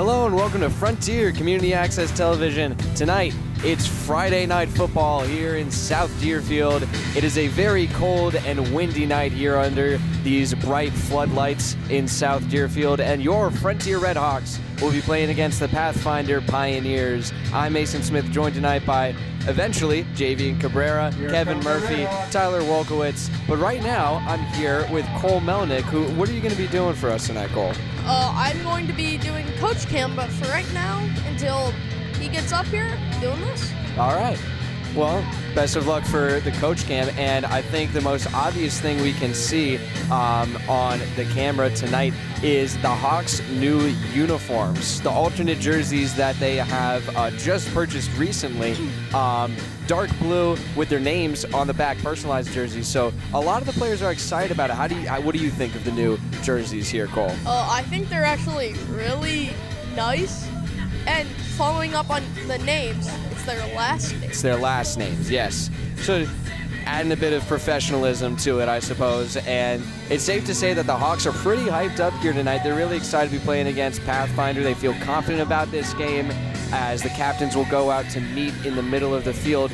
Hello and welcome to Frontier Community Access Television. Tonight, it's Friday Night Football here in South Deerfield. It is a very cold and windy night here under these bright floodlights in South Deerfield, and your Frontier Redhawks will be playing against the Pathfinder Pioneers. I'm Mason Smith, joined tonight by, eventually, Javian Cabrera, Kevin Murphy, Tyler Wolkowitz. But right now, I'm here with Cole Melnick, what are you going to be doing for us tonight, Cole? I'm going to be doing coach cam, but for right now, until he gets up here, doing this. All right. Well, best of luck for the coach cam, and I think the most obvious thing we can see on the camera tonight is the Hawks' new uniforms, the alternate jerseys that they have just purchased recently. Dark blue with their names on the back, personalized jerseys. So a lot of the players are excited about it. What do you think of the new jerseys here, Cole? I think they're actually really nice. And following up on the names, it's their last names. It's their last names, yes. So adding a bit of professionalism to it, I suppose. And it's safe to say that the Hawks are pretty hyped up here tonight. They're really excited to be playing against Pathfinder. They feel confident about this game as the captains will go out to meet in the middle of the field.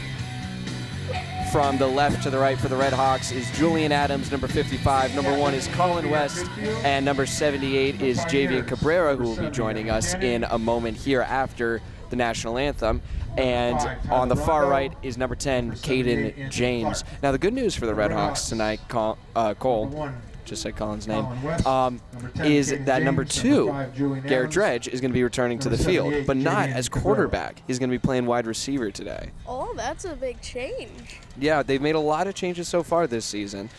From the left to the right for the Red Hawks is Julian Adams, number 55. Number 1 is Colin West, and number 78 is Javian Cabrera, who will be joining us in a moment here after the national anthem. And on the far right is number 10, Caden James. Now, the good news for the Red Hawks tonight, Cole, just said Colin's name, is that number 2, Garrett Dredge, is going to be returning to the field, but not as quarterback. He's going to be playing wide receiver today. Oh, that's a big change. Yeah, they've made a lot of changes so far this season.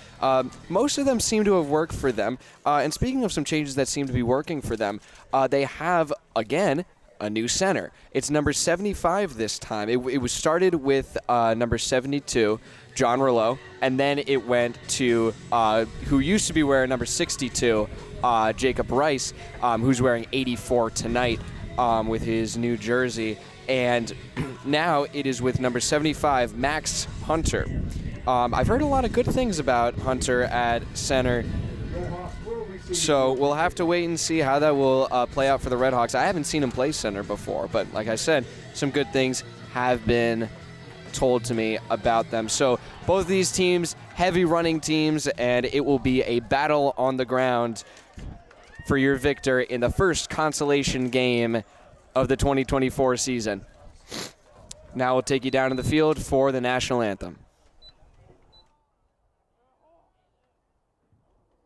Most of them seem to have worked for them. And speaking of some changes that seem to be working for them, they have, again, a new center. It's number 75 this time. It was started with number 72, John Rouleau, and then it went to who used to be wearing number 62, Jacob Rice, who's wearing 84 tonight with his new jersey. And now it is with number 75, Max Hunter. I've heard a lot of good things about Hunter at center. So we'll have to wait and see how that will play out for the Red Hawks. I haven't seen him play center before, but like I said, some good things have been told to me about them. So both of these teams, heavy running teams, and it will be a battle on the ground for your victor in the first consolation game of the 2024 season. Now we'll take you down to the field for the national anthem.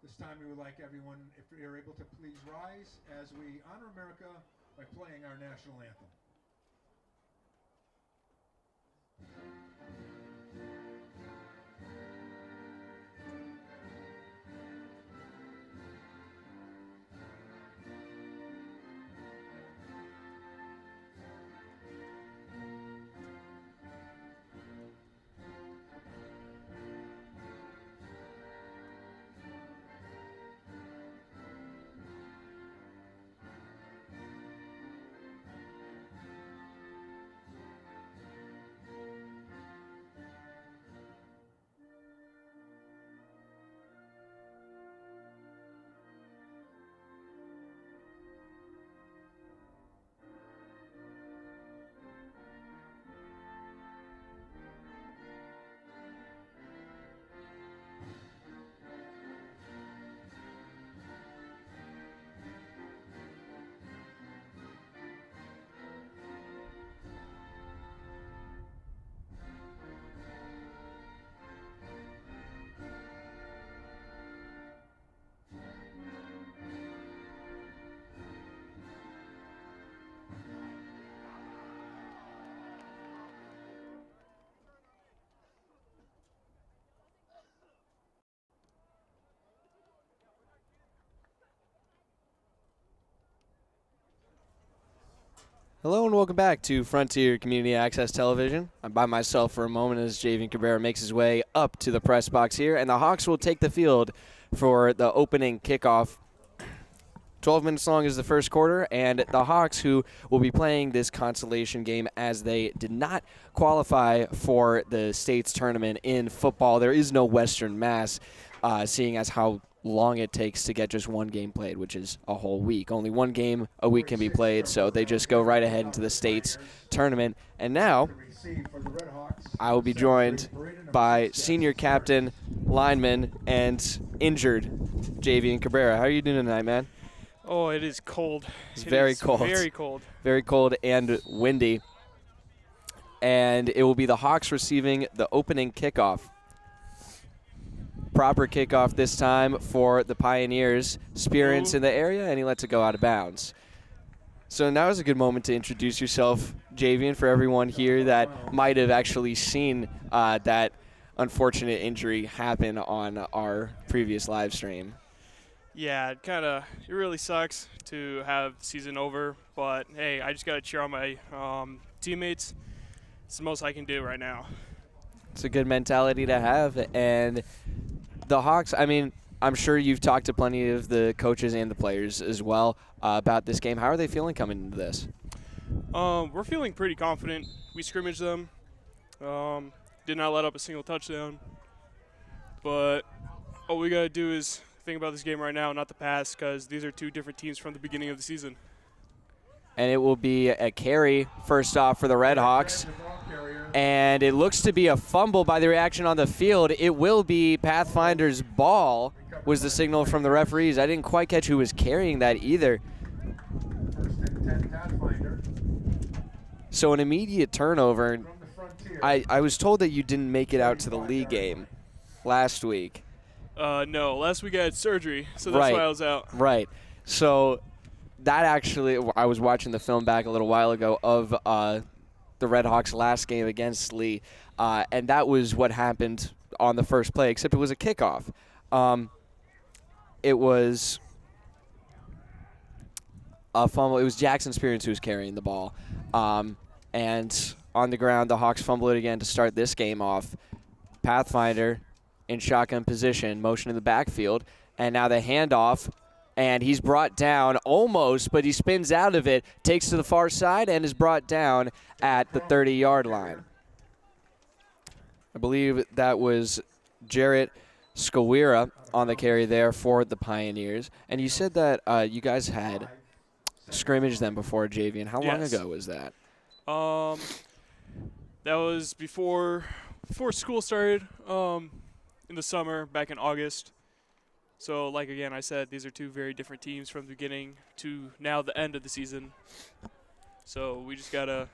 This time we would like everyone, if you're able to please rise as we honor America by playing our national anthem. Hello and welcome back to Frontier Community Access Television. I'm by myself for a moment as Javian Cabrera makes his way up to the press box here, and the Hawks will take the field for the opening kickoff. 12 minutes long is the first quarter, and the Hawks, who will be playing this consolation game as they did not qualify for the state's tournament in football. There is no Western Mass, seeing as how long it takes to get just one game played, which is a whole week. Only one game a week can be played, so they just go right ahead into the state's tournament. And now I will be joined by senior captain, lineman, and injured Javian Cabrera. How are you doing tonight, man? Oh, it is cold. It's very cold. Very cold. Very cold and windy. And it will be the Hawks receiving the opening kickoff. Proper kickoff this time for the Pioneers. Spearant's in the area, and he lets it go out of bounds. So now is a good moment to introduce yourself, Javian, for everyone here that might have actually seen that unfortunate injury happen on our previous live stream. Yeah, it really sucks to have the season over, but hey, I just got to cheer on my teammates. It's the most I can do right now. It's a good mentality to have, and the Hawks, I mean, I'm sure you've talked to plenty of the coaches and the players as well about this game. How are they feeling coming into this? We're feeling pretty confident. We scrimmaged them. Did not let up a single touchdown. But all we got to do is think about this game right now, not the past, because these are two different teams from the beginning of the season. And it will be a carry first off for the Red Hawks. And it looks to be a fumble by the reaction on the field. It will be Pathfinder's ball was the signal from the referees. I didn't quite catch who was carrying that either. So an immediate turnover. I was told that you didn't make it out to the league game last week. No, last week I had surgery, so that's why I was out. Right. So that actually, I was watching the film back a little while ago of the Red Hawks' last game against Lee, and that was what happened on the first play, except it was a kickoff. It was a fumble. It was Jackson Spearants who was carrying the ball. And on the ground, the Hawks fumble it again to start this game off. Pathfinder in shotgun position, motion in the backfield, and now the handoff, and he's brought down almost, but he spins out of it, takes to the far side, and is brought down at the 30-yard line. I believe that was Jarrett Skawira on the carry there for the Pioneers. And you said that you guys had scrimmaged them before, Javian. How long ago was that? That was before school started in the summer, back in August. So, like again, I said, these are two very different teams from the beginning to now the end of the season. So we just gotta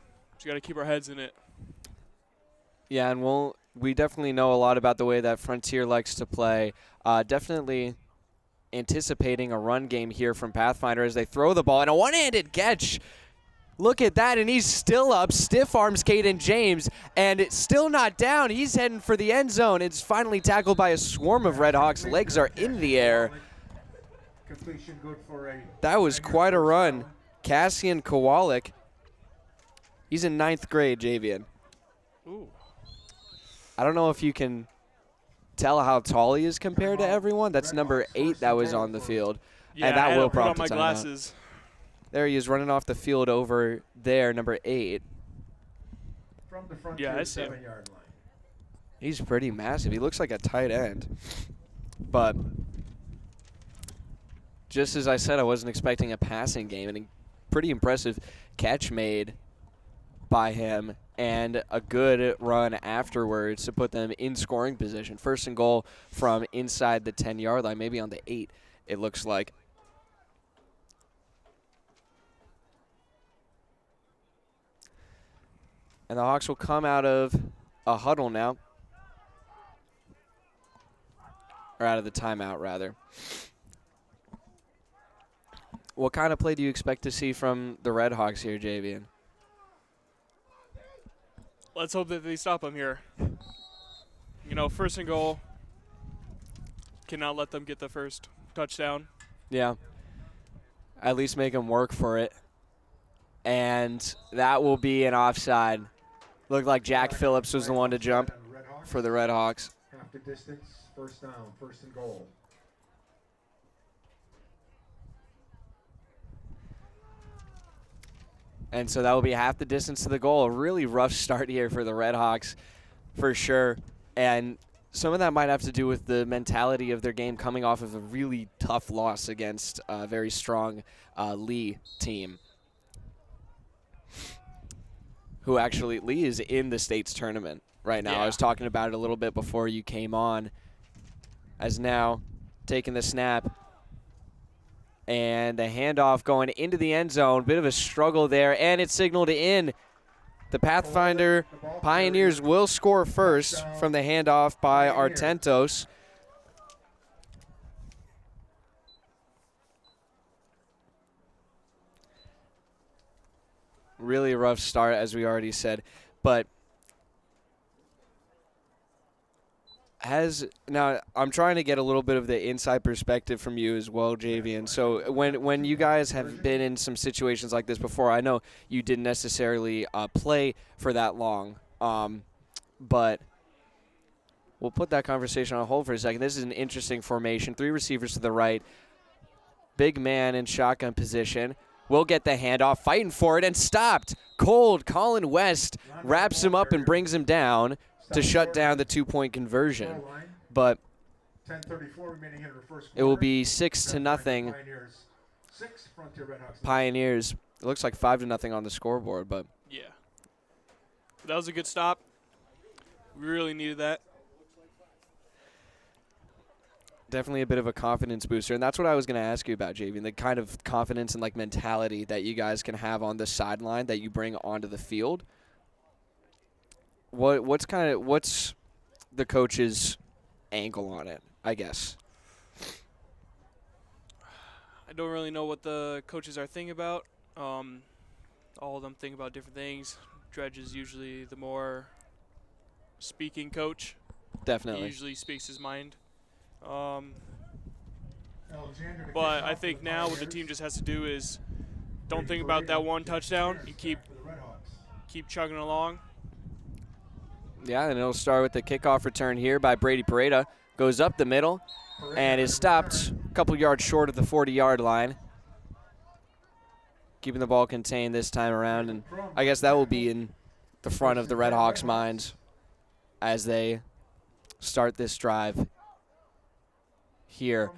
keep our heads in it. Yeah, and we definitely know a lot about the way that Frontier likes to play. Definitely anticipating a run game here from Pathfinder as they throw the ball, and a one-handed catch. Look at that, and he's still up. Stiff arms Caden James, and it's still not down. He's heading for the end zone. It's finally tackled by a swarm of Red Hawks. Legs are in the air. That was quite a run. Cassian Kowalik. He's in 9th grade, Javian. Ooh. I don't know if you can tell how tall he is compared to everyone. That's number 8 that was on the field. Yeah, and that I will put on prompt my a timeout. glasses. There he is running off the field over there, number 8. From the Yeah, I Frontier see him. 7-yard line. He's pretty massive. He looks like a tight end. But just as I said, I wasn't expecting a passing game. And a pretty impressive catch made by him and a good run afterwards to put them in scoring position. First and goal from inside the 10-yard line, maybe on the 8, it looks like. And the Hawks will come out of a huddle now. Or out of the timeout, rather. What kind of play do you expect to see from the Red Hawks here, Javian? Let's hope that they stop them here. You know, first and goal. Cannot let them get the first touchdown. Yeah. At least make them work for it. And that will be an offside. Looked like Jack Phillips was the one to jump for the Red Hawks. Half the distance, first down, first and goal. And so that will be half the distance to the goal. A really rough start here for the Red Hawks, for sure. And some of that might have to do with the mentality of their game coming off of a really tough loss against a very strong Lee team. Lee is in the state's tournament right now. Yeah. I was talking about it a little bit before you came on. As now taking the snap. And the handoff going into the end zone. Bit of a struggle there, and it's signaled in. The Pathfinder Pioneers will score first from the handoff by Artentos. Really rough start, as we already said, but now I'm trying to get a little bit of the inside perspective from you as well, Javian. So when you guys have been in some situations like this before, I know you didn't necessarily play for that long, but we'll put that conversation on hold for a second. This is an interesting formation. 3 receivers to the right, big man in shotgun position. Will get the handoff, fighting for it, and stopped. Cold. Colin West wraps him up and brings him down to shut down the 2-point conversion. But it will be 6-0 Pioneers. It looks like 5-0 on the scoreboard, but Yeah. That was a good stop. We really needed that. definitely a bit of a confidence booster. And that's what I was going to ask you about, Javian, the kind of confidence and like mentality that you guys can have on the sideline that you bring onto the field. What's the coach's angle on it, I guess? I don't really know what the coaches are thinking about. All of them think about different things. Dredge is usually the more speaking coach. Definitely. He usually speaks his mind. But I think now what the team just has to do is don't think about that one touchdown and keep chugging along. Yeah, and it'll start with the kickoff return here by Brady Pareda. Goes up the middle and is stopped a couple yards short of the 40-yard line. Keeping the ball contained this time around, and I guess that will be in the front of the Red Hawks' minds as they start this drive here.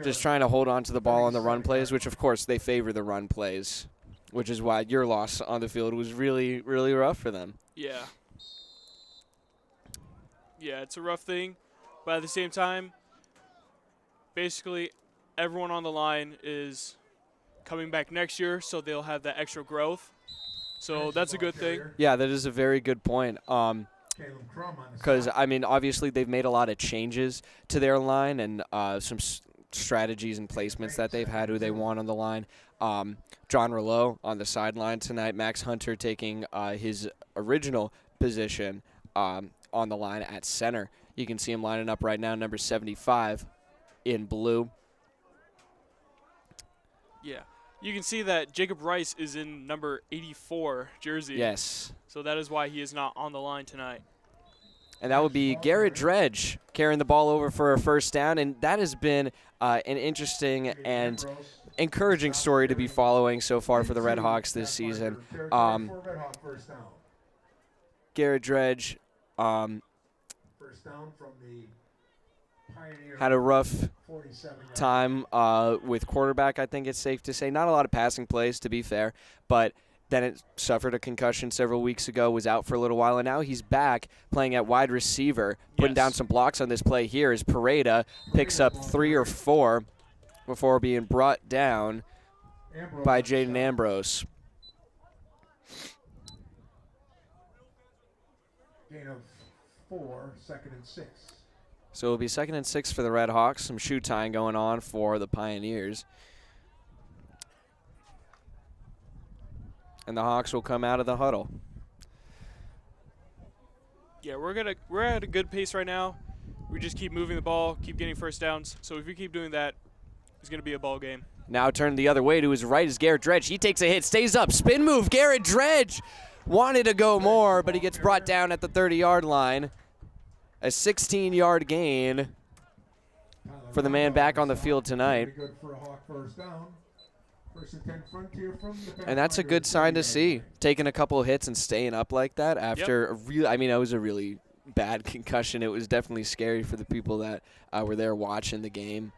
Just trying to hold on to the ball on the run plays, which, of course, they favor the run plays, which is why your loss on the field was really, really rough for them. Yeah. Yeah, it's a rough thing, but at the same time, basically everyone on the line is coming back next year, so they'll have that extra growth. So that's a good thing. Yeah, that is a very good point. Because, I mean, obviously they've made a lot of changes to their line and some strategies and placements that they've had who they want on the line. John Rouleau on the sideline tonight. Max Hunter taking his original position on the line at center. You can see him lining up right now, number 75 in blue. Yeah. You can see that Jacob Rice is in number 84 jersey. Yes. So that is why he is not on the line tonight. And that would be Garrett Dredge carrying the ball over for a first down. And that has been an interesting and encouraging story to be following so far for the Red Hawks this season. Garrett Dredge had a rough time with quarterback, I think it's safe to say. Not a lot of passing plays, to be fair, but then it suffered a concussion several weeks ago, was out for a little while, and now he's back playing at wide receiver, putting down some blocks on this play here as Pareda picks up 3 or 4 before being brought down by Jaden Ambrose. Gain of 4, 2nd and 6. So it'll be 2nd and 6 for the Red Hawks. Some shoe tying going on for the Pioneers. And the Hawks will come out of the huddle. Yeah, we're at a good pace right now. We just keep moving the ball, keep getting first downs. So if we keep doing that, it's going to be a ball game. Now turned the other way to his right is Garrett Dredge. He takes a hit, stays up, spin move. Garrett Dredge wanted to go more, but he gets brought down at the 30-yard line. A 16-yard gain for the man back on the field tonight. And that's a good sign to see. Taking a couple of hits and staying up like that after it was a really, bad concussion. It was definitely scary for the people that were there watching the game.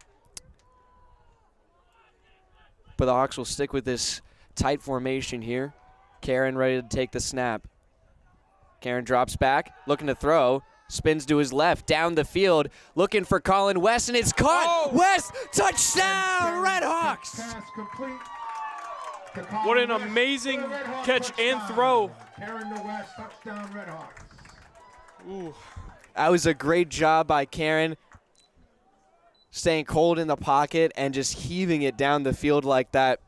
But the Hawks will stick with this tight formation here. Karen ready to take the snap. Karen drops back, looking to throw. Spins to his left, down the field, looking for Colin West, and it's caught. Oh! West, touchdown, Red Hawks. Pass complete to What an Colin West amazing for the Red Hawks catch and touchdown. throw. Karen to West, touchdown Red Hawks. Ooh. That was a great job by Karen, staying cold in the pocket and just heaving it down the field like that.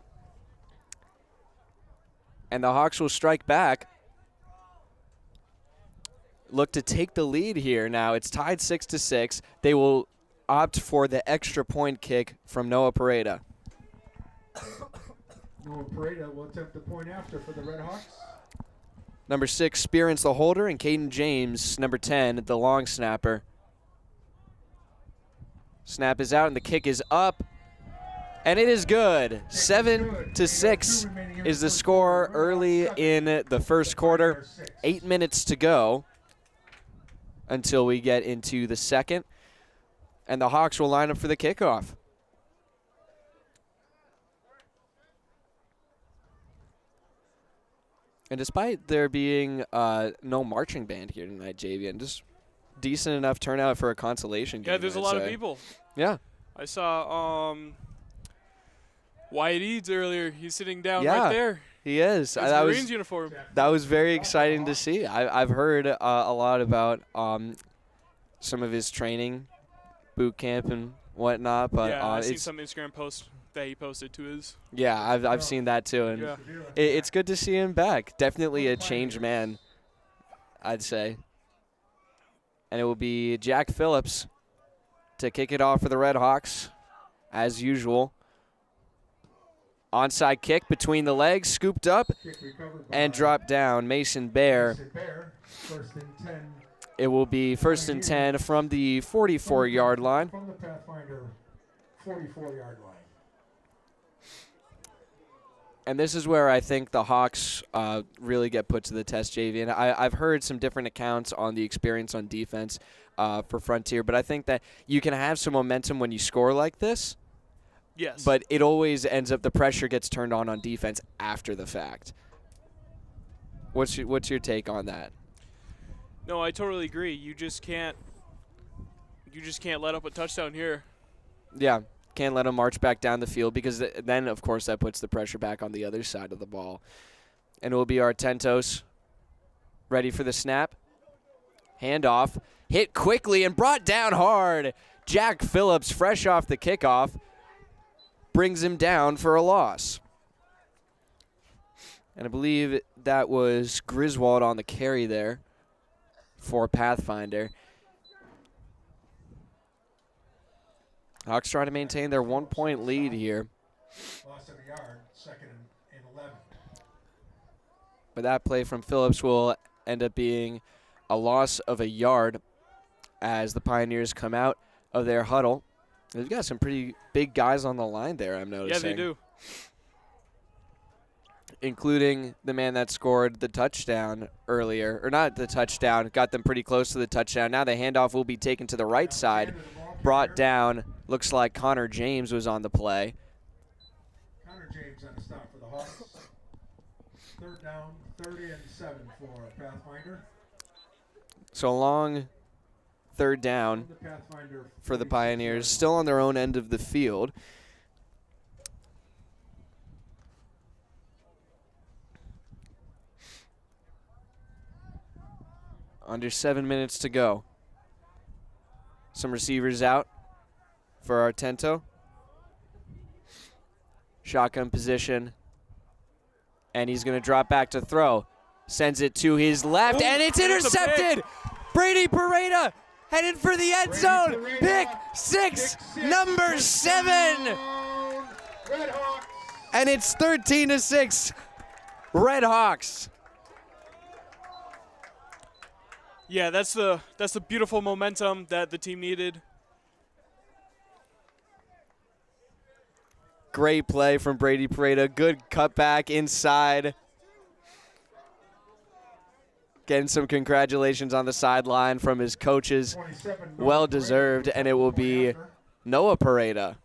And the Hawks will strike back. Look to take the lead here now. It's tied 6-6. They will opt for the extra point kick from Noah Pareda. Noah Pareda will attempt the point after for the Red Hawks. Number 6, Spearance the holder, and Caden James, number 10, the long snapper. Snap is out, and the kick is up. And it is good. 7-6 is the score early in the first quarter. 8 minutes to go until we get into the second. And the Hawks will line up for the kickoff. And despite there being no marching band here tonight, JVN, just decent enough turnout for a consolation game. Yeah, there's a I'd lot say. of people. Yeah. I saw Wyatt Eads earlier. He's sitting down Yeah. right there. He is. His Marines uniform. That was very exciting to see. I've heard a lot about some of his training, boot camp and whatnot. But Yeah, I've seen it's some Instagram posts that he posted to his. yeah, I've seen that too, and Yeah. it's good to see him back. Definitely a changed man, I'd say. And it will be Jack Phillips to kick it off for the Red Hawks, as usual. Onside kick between the legs, scooped up Kick recovered by and dropped down. Mason Bear. Mason Bear, first and 10 It will be 1st and 10 from the 44-yard line. from the Pathfinder 44-yard line. And this is where I think the Hawks really get put to the test, JV. And I've heard some different accounts on the experience on defense for Frontier, but I think that you can have some momentum when you score like this. Yes. But it always ends up the pressure gets turned on defense after the fact. What's your take on that? No, I totally agree. You just can't let up a touchdown here. Yeah, can't let them march back down the field because then, of course, that puts the pressure back on the other side of the ball. And it will be Artentos ready for the snap. Handoff, hit quickly and brought down hard. Jack Phillips, fresh off the kickoff, brings him down for a loss. And I believe that was Griswold on the carry there for Pathfinder. Hawks trying to maintain their 1-point lead here. Loss of a yard, second and 11. But that play from Phillips will end up being a loss of a yard as the Pioneers come out of their huddle. They've got some pretty big guys on the line there, I'm noticing. Yeah, they do. Including the man that scored the touchdown earlier. Or not the touchdown, got them pretty close to the touchdown. Now the handoff will be taken to the right side. Brought down, looks like Connor James was on the play. Connor James on the stop for the Hawks. Third down, 30 and 7 for Pathfinder. So a long third down The Pathfinder for the 46 Pioneers, yards. still on their own end of the field. Under 7 minutes to go. Some receivers out for Artento. Shotgun position. And he's going to drop back to throw. Sends it to his left, Ooh, and it's it's a intercepted. Brady Pareda headed for the end zone. Pareda, Pick six, number 7. Touchdown, Red Hawks. And it's 13-6, Red Hawks. Yeah, that's the beautiful momentum that the team needed. Great play from Brady Pareda. Good cutback inside. getting some congratulations on the sideline from his coaches. 27, Well deserved, and it will be Noah Pareda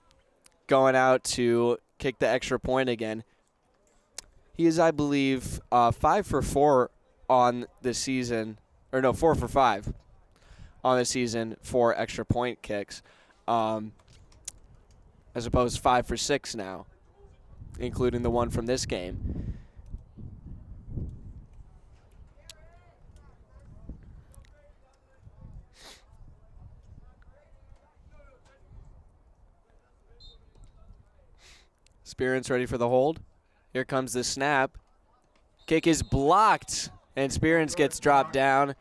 going out to kick the extra point again. He is, I believe, 5 for 4 on the season, or no, 4 for 5 on the season for extra point kicks, as opposed to 5 for 6 now, including the one from this game. Spearance ready for the hold. Here comes the snap. Kick is blocked, and Spearance gets dropped down.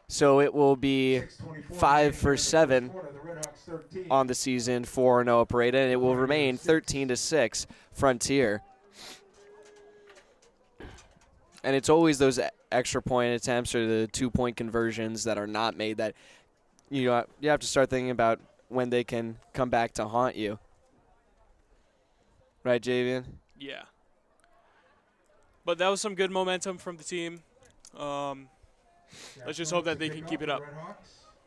So it will be 5 for 7 on the season for Noah Pareda, and it will remain 13-6 Frontier. And it's always those extra point attempts or the 2-point conversions that are not made that you have to start thinking about when they can come back to haunt you. Right, Javian? Yeah. But that was some good momentum from the team. Let's just hope that they can keep it up.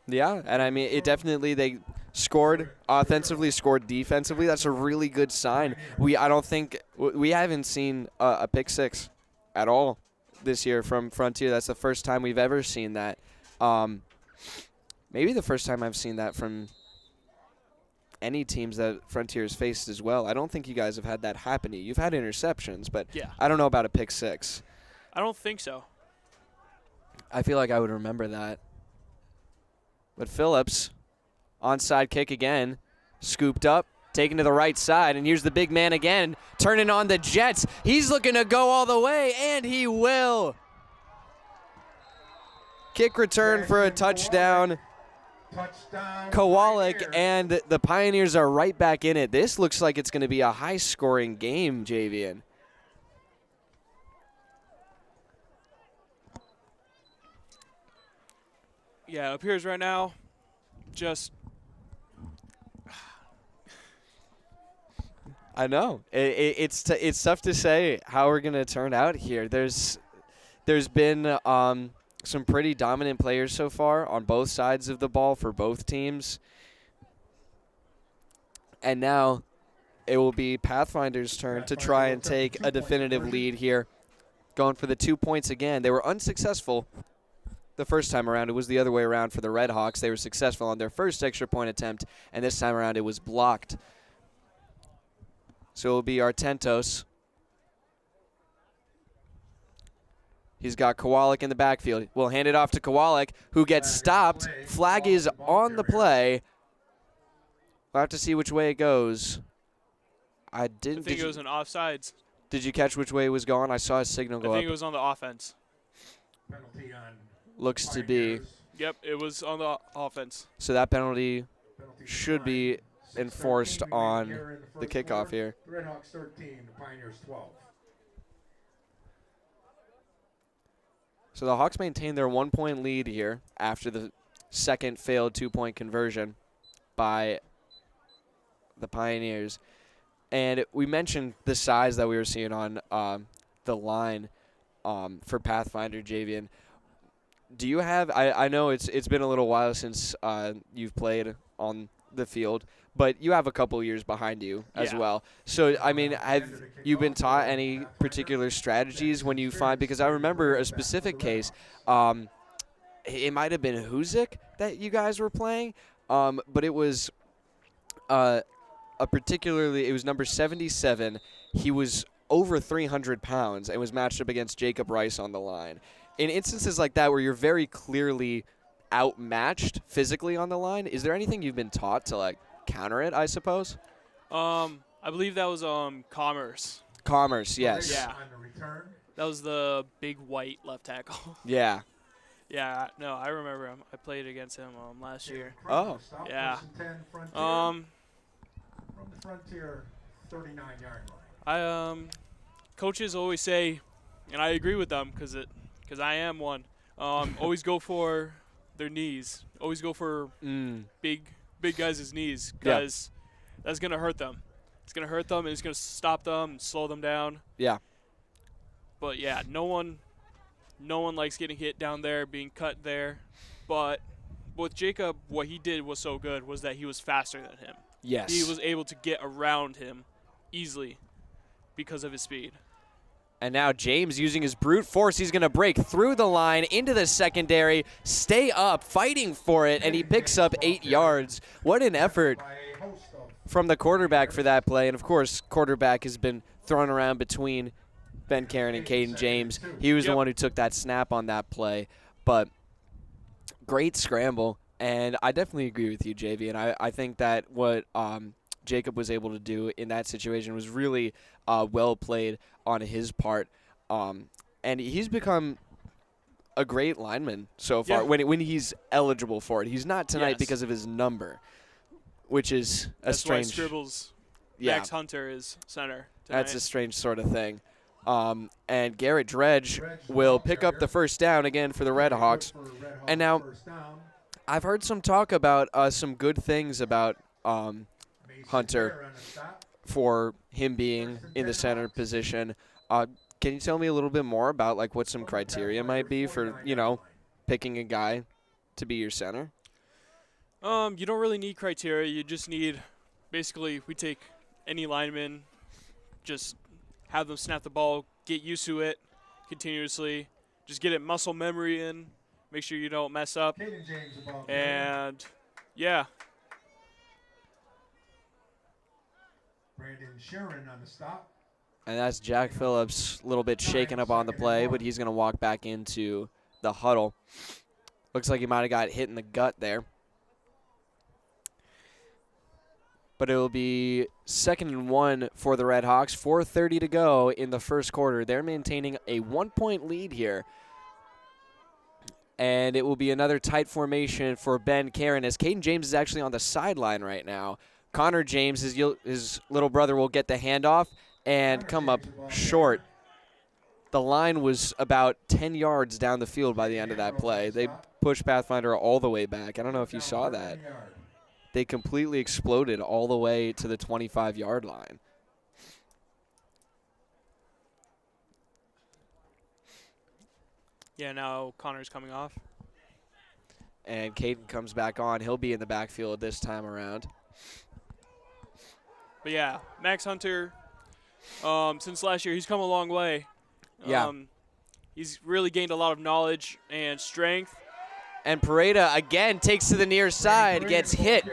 Yeah, and I mean, they scored offensively, scored defensively. That's a really good sign. We haven't seen a pick six at all this year from Frontier. That's the first time we've ever seen that. Maybe the first time I've seen that from any teams that Frontier's faced as well. I don't think you guys have had that happen to you. You've had interceptions, but yeah. I don't know about a pick six. I don't think so. I feel like I would remember that. But Phillips, onside kick again, scooped up, taken to the right side, and here's the big man again, turning on the Jets. He's looking to go all the way, and he will. Kick return for a touchdown. Kowalik, and the Pioneers are right back in it. This looks like it's going to be a high-scoring game, Javian. Yeah, it appears right now just I know. It's tough to say how we're going to turn out here. There's been some pretty dominant players so far on both sides of the ball for both teams. And now it will be Pathfinder's turn to try and take a definitive lead here. Going for the 2 points again. They were unsuccessful the first time around. It was the other way around for the Red Hawks. They were successful on their first extra point attempt, and this time around it was blocked. So it will be Artentos. He's got Kowalik in the backfield. We'll hand it off to Kowalik, who gets stopped. Flag is on the play. We'll have to see which way it goes. I think it was an offsides. Did you catch which way it was going? I saw a signal go up. I think it was on the offense. Looks to be. Yep, it was on the offense. So that penalty should be enforced on the kickoff here. The Red Hawks 13, the Pioneers 12. So the Hawks maintain their 1 point lead here after the second failed 2 point conversion by the Pioneers. And we mentioned the size that we were seeing on the line for Pathfinder, Javian. Do you have, I know it's been a little while since you've played on the field, but you have a couple years behind you as well. So, I mean, have you been taught any particular strategies when you find, because I remember a specific case, it might have been Huzik that you guys were playing, but it was it was number 77. He was over 300 pounds and was matched up against Jacob Rice on the line. In instances like that where you're very clearly outmatched physically on the line, is there anything you've been taught to, like, counter it, I suppose? I believe that was Commerce. Commerce, yes. Yeah. That was the big white left tackle. Yeah. Yeah, no, I remember him. I played against him last year. Oh. Yeah. From the Frontier 39-yard line. Coaches always say, and I agree with them because I am one, always go for their knees. Always go for big guys' knees because that's going to hurt them. It's going to hurt them, and it's going to stop them and slow them down. Yeah. But, yeah, no one No one likes getting hit down there, being cut there. But with Jacob, what he did was so good was that he was faster than him. Yes. He was able to get around him easily because of his speed. And now James using his brute force. He's going to break through the line into the secondary, stay up, fighting for it, and he picks up 8 yards. What an effort from the quarterback for that play. And, of course, quarterback has been thrown around between Ben Karen and Caden James. He was the one who took that snap on that play. But great scramble. And I definitely agree with you, JV. And I think that what Jacob was able to do in that situation was really well played on his part. And he's become a great lineman so far when he's eligible for it. He's not tonight because of his number, which is That's strange. Why Scribbles, Max Hunter is center tonight. That's a strange sort of thing. And Garrett Dredge will pick up the first down again for the Red Hawks. And now I've heard some talk about some good things about Hunter for him being in the center position. Can you tell me a little bit more about like what some criteria might be for, picking a guy to be your center? You don't really need criteria. You just need, basically, we take any lineman, just have them snap the ball, get used to it continuously, just get it muscle memory in, make sure you don't mess up, and yeah. Brandon Sharon on the stop. And that's Jack Phillips, a little bit shaken up on the play, but he's going to walk back into the huddle. Looks like he might have got hit in the gut there. But it will be 2nd and 1 for the Red Hawks. 4:30 to go in the first quarter. They're maintaining a 1-point lead here. And it will be another tight formation for Ben Karen as Caden James is actually on the sideline right now. Connor James, his little brother, will get the handoff and come up short. The line was about 10 yards down the field by the end of that play. They pushed Pathfinder all the way back. I don't know if you saw that. They completely exploded all the way to the 25-yard line. Yeah, now Connor's coming off. And Caden comes back on. He'll be in the backfield this time around. But yeah, Max Hunter, since last year, he's come a long way. Yeah. He's really gained a lot of knowledge and strength. And Pareda again takes to the near side, gets hit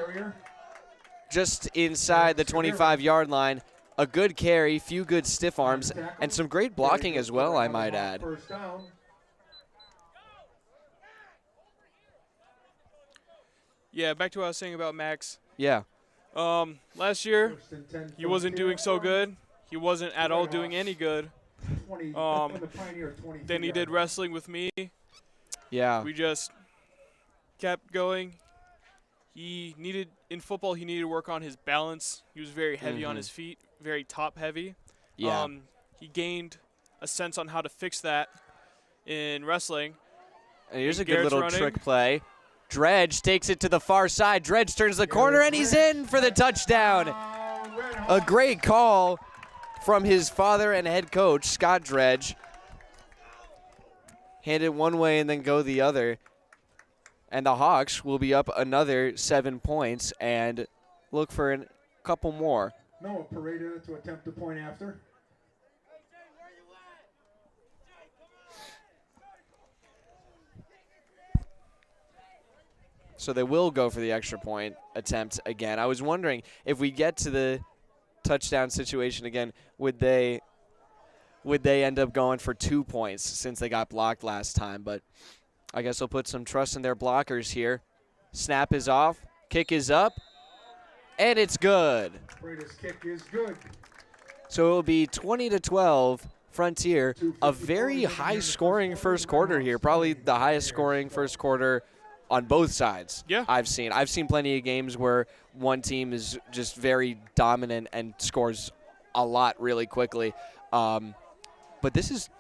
just inside the 25-yard line. A good carry, few good stiff arms, and some great blocking as well, I might add. Yeah, back to what I was saying about Max. Yeah. Last year, he wasn't doing so good. He wasn't at all doing any good. Then he did wrestling with me. Yeah. We just kept going. In football, he needed to work on his balance. He was very heavy on his feet, very top heavy. Yeah. He gained a sense on how to fix that in wrestling. And here's a good Garrett's little running. trick play. Dredge takes it to the far side. Dredge turns the corner, and he's in for the touchdown. A great call from his father and head coach, Scott Dredge. Hand it one way and then go the other. And the Hawks will be up another 7 points and look for a couple more. Noah Pareda to attempt the point after. So they will go for the extra point attempt again. I was wondering if we get to the touchdown situation again, would they end up going for 2 points since they got blocked last time? But I guess they'll put some trust in their blockers here. Snap is off, kick is up, and it's good. Pareda's kick is good. So it will be 20-12 Frontier. A very high-scoring first quarter here, probably the highest-scoring first quarter on both sides. Yeah. I've seen plenty of games where one team is just very dominant and scores a lot really quickly. But this is,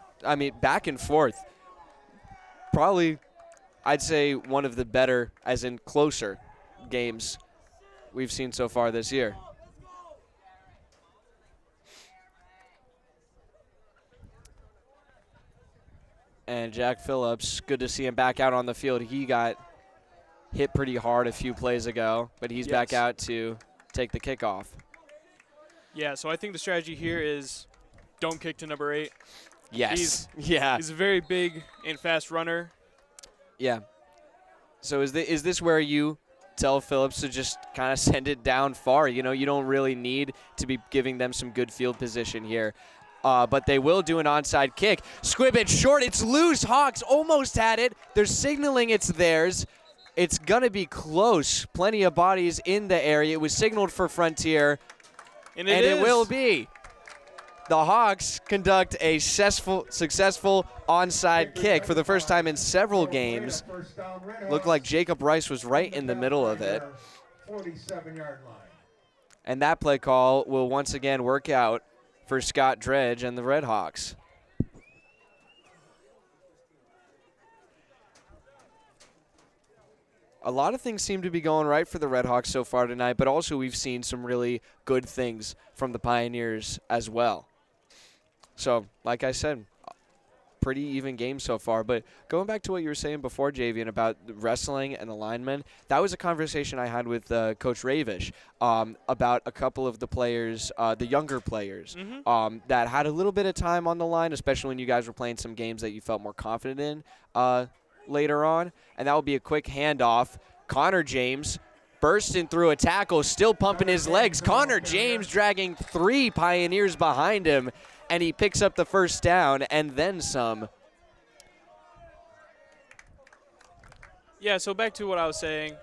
back and forth. Probably, I'd say one of the better, as in closer, games we've seen so far this year. And Jack Phillips, good to see him back out on the field. He got hit pretty hard a few plays ago, but he's back out to take the kickoff. Yeah, so I think the strategy here is don't kick to number 8. Yes. He's a very big and fast runner. Yeah. So is this where you tell Phillips to just kind of send it down far? You know, you don't really need to be giving them some good field position here. But they will do an onside kick. Squib it short. It's loose. Hawks almost had it. They're signaling it's theirs. It's going to be close. Plenty of bodies in the area. It was signaled for Frontier. And it will be. The Hawks conduct a successful onside kick for the first time in several games. Looked like Jacob Rice was right in the middle of it. 47-yard line. And that play call will once again work out for Scott Dredge and the Red Hawks. A lot of things seem to be going right for the Red Hawks so far tonight, but also we've seen some really good things from the Pioneers as well. So, like I said, pretty even game so far. But going back to what you were saying before, Javian, about the wrestling and the linemen, that was a conversation I had with Coach Ravish about a couple of the players, the younger players, that had a little bit of time on the line, especially when you guys were playing some games that you felt more confident in later on. And that would be a quick handoff. Connor James bursting through a tackle, still pumping his legs. Connor James dragging 3 Pioneers behind him, and he picks up the first down and then some. Yeah, so back to what I was saying.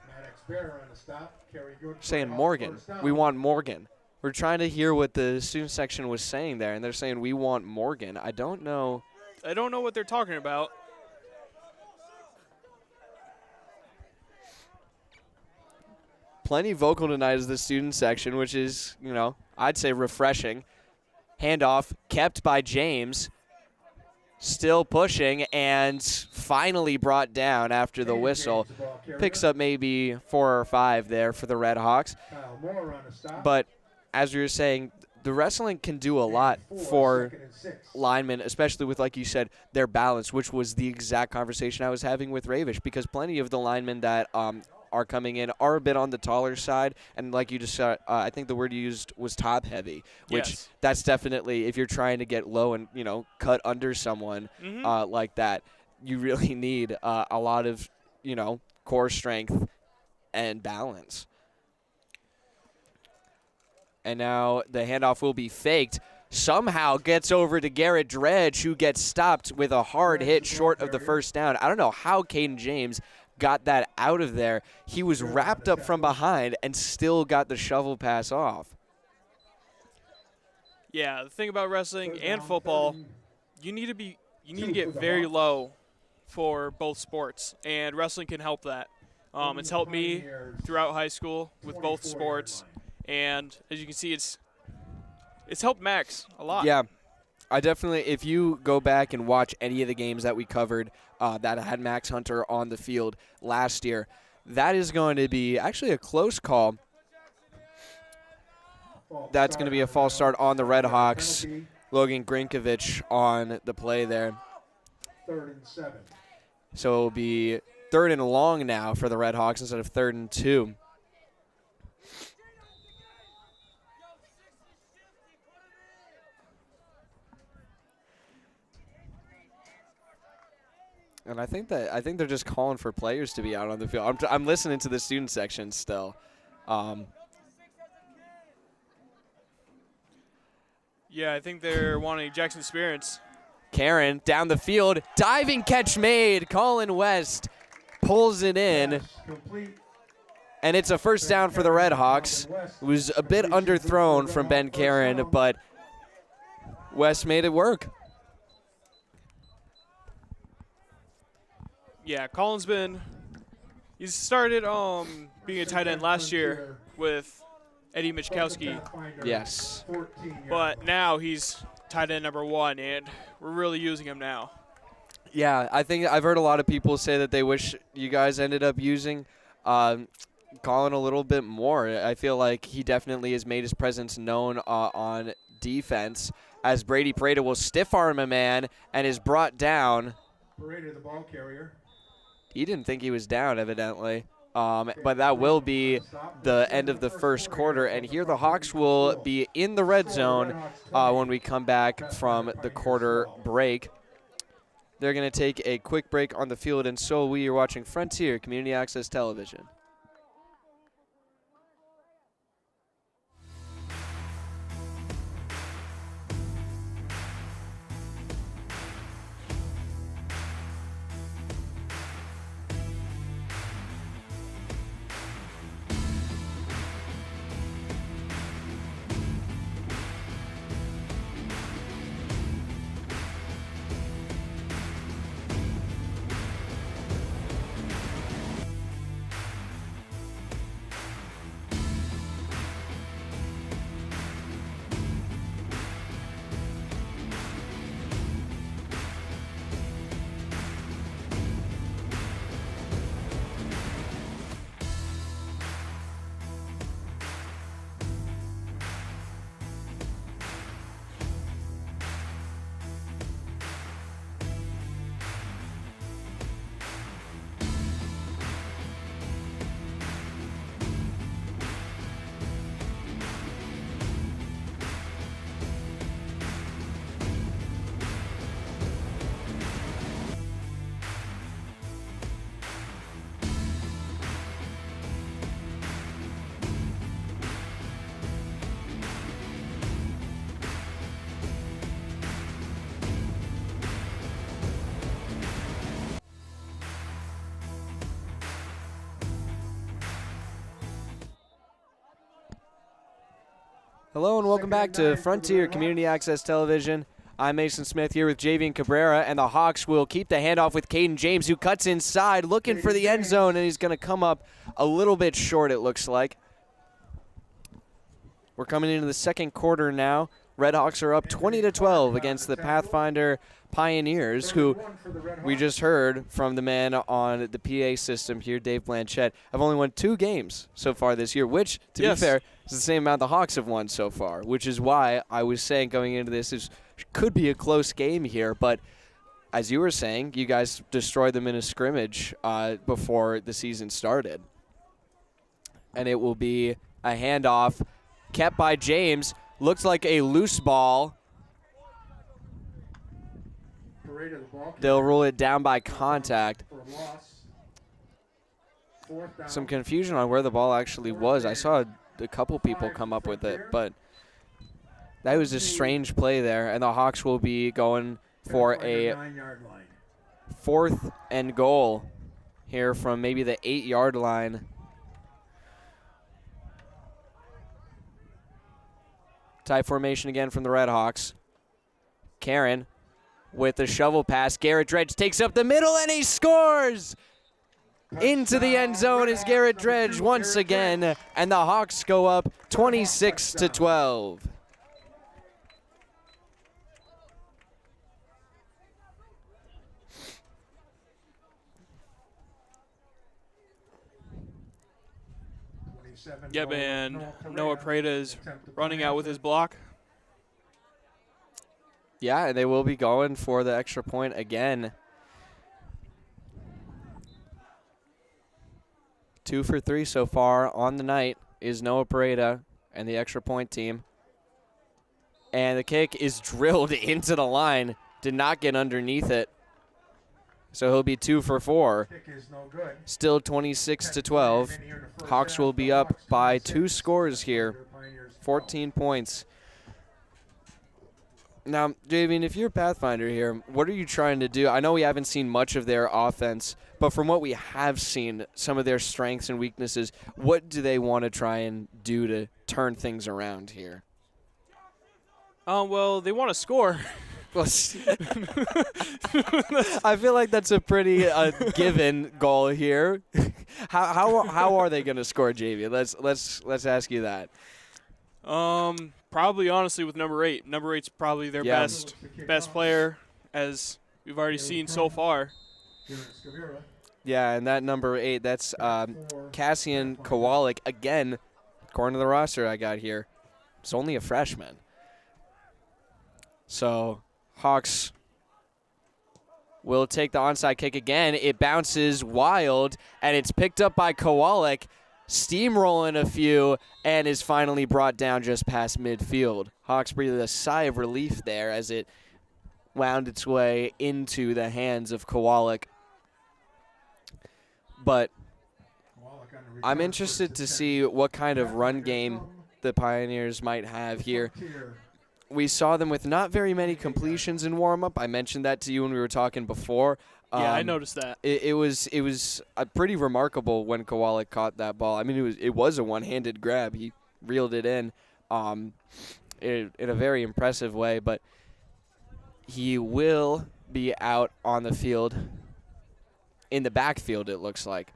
Maddox Bear on the stop. Carry good for Saying a Morgan. first down. We want Morgan. We're trying to hear what the student section was saying there, and they're saying we want Morgan. I don't know. I don't know what they're talking about. Plenty vocal tonight is the student section, which is, you know, I'd say refreshing. Handoff kept by James. Still pushing and finally brought down after the whistle. Picks up maybe 4 or 5 there for the Red Hawks. Kyle Moore on the stop. But as you were saying, the wrestling can do a lot for Second and 6. linemen, especially with, like you said, their balance, which was the exact conversation I was having with Ravish, because plenty of the linemen that are coming in are a bit on the taller side, and like you just said, I think the word you used was top heavy, which that's definitely, if you're trying to get low and, you know, cut under someone like that, you really need a lot of, you know, core strength and balance. And now the handoff will be faked. Somehow gets over to Garrett Dredge, who gets stopped with a hard hit short of the first down. I don't know how Caden James got that out of there. He was wrapped up from behind and still got the shovel pass off. Yeah, the thing about wrestling and football, you need to get very low for both sports, and wrestling can help that. It's helped me throughout high school with both sports, and as you can see, it's helped Max a lot. Yeah, I definitely, if you go back and watch any of the games that we covered that had Max Hunter on the field last year, that is going to be actually a close call. That's going to be a false start on the Red Hawks. Logan Grinkovich on the play there. 3rd and 7. So it will be 3rd and long now for the Red Hawks instead of 3rd and 2. And I think they're just calling for players to be out on the field. I'm listening to the student section still. Yeah, I think they're wanting Jackson Spirits. Karen down the field, diving catch made. Colin West pulls it in, and it's a first down for the Red Hawks. It was a bit underthrown from Ben Karen, but West made it work. Yeah, Colin's he's started being a tight end last year with Eddie Michkowski. Yes. But now he's tight end number 1, and we're really using him now. Yeah, I think I've heard a lot of people say that they wish you guys ended up using Colin a little bit more. I feel like he definitely has made his presence known on defense, as Brady Pareda will stiff arm a man and is brought down. Parade the ball carrier. He didn't think he was down, evidently. But that will be the end of the first quarter. And here the Hawks will be in the red zone when we come back from the quarter break. They're going to take a quick break on the field, and so we are watching Frontier Community Access Television. Hello and welcome back to Frontier Community Access Television. I'm Mason Smith here with Javian Cabrera, and the Hawks will keep the handoff with Caden James, who cuts inside looking for the end zone, and he's going to come up a little bit short, it looks like. We're coming into the second quarter now. Red Hawks are up 20-12 against the Pathfinder Pioneers, who we just heard from the man on the PA system here, Dave Blanchett, have only won 2 games so far this year, which, to be fair, is the same amount the Hawks have won so far, which is why I was saying going into this could be a close game here. But as you were saying, you guys destroyed them in a scrimmage before the season started. And it will be a handoff kept by James. Looks like a loose ball. They'll rule it down by contact. Some confusion on where the ball actually was. I saw a couple people come up with it, but that was a strange play there. And the Hawks will be going for a 4th and goal here from maybe the 8-yard line. Tie formation again from the Red Hawks. Karen with the shovel pass. Garrett Dredge takes up the middle, and he scores! Into the end zone is Garrett Dredge once again, and the Hawks go up 26-12. Yep, and Noah Prada is running out with his block. Yeah, and they will be going for the extra point again. 2 for 3 so far on the night is Noah Pareda and the extra point team. And the kick is drilled into the line. Did not get underneath it. So he'll be 2 for 4. Still 26-12. Hawks will be up by 2 scores here. 14 points. Now, Javian, if you're Pathfinder here, what are you trying to do? I know we haven't seen much of their offense, but from what we have seen, some of their strengths and weaknesses, what do they want to try and do to turn things around here? Well, they want to score. I feel like that's a pretty given goal here. How are they going to score, Javian? Let's ask you that. Probably honestly with number 8. Number 8's probably their best player, as we've already seen so far. Yeah, and that number 8, that's Cassian Kowalik again. According to the roster I got here, it's only a freshman. So Hawks will take the onside kick again. It bounces wild, and it's picked up by Kowalik, steamrolling a few, and is finally brought down just past midfield. Hawks breathed a sigh of relief there as it wound its way into the hands of Kowalik. But I'm interested to see what kind of run game the Pioneers might have here. We saw them with not very many completions in warm-up. I mentioned that to you when we were talking before. Yeah, I noticed that. It was pretty remarkable when Kowalik caught that ball. I mean, it was a one-handed grab. He reeled it in a very impressive way. But he will be out on the field, in the backfield, it looks like.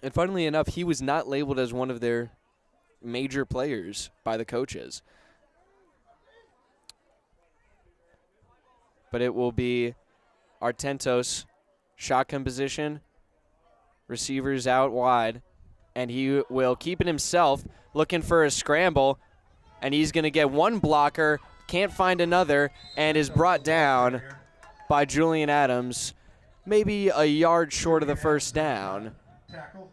And funnily enough, he was not labeled as one of their major players by the coaches. But it will be Artentos, shotgun position, receivers out wide, and he will keep it himself, looking for a scramble, and he's going to get one blocker, can't find another, and is brought down by Julian Adams, maybe a yard short of the first down. Tackle.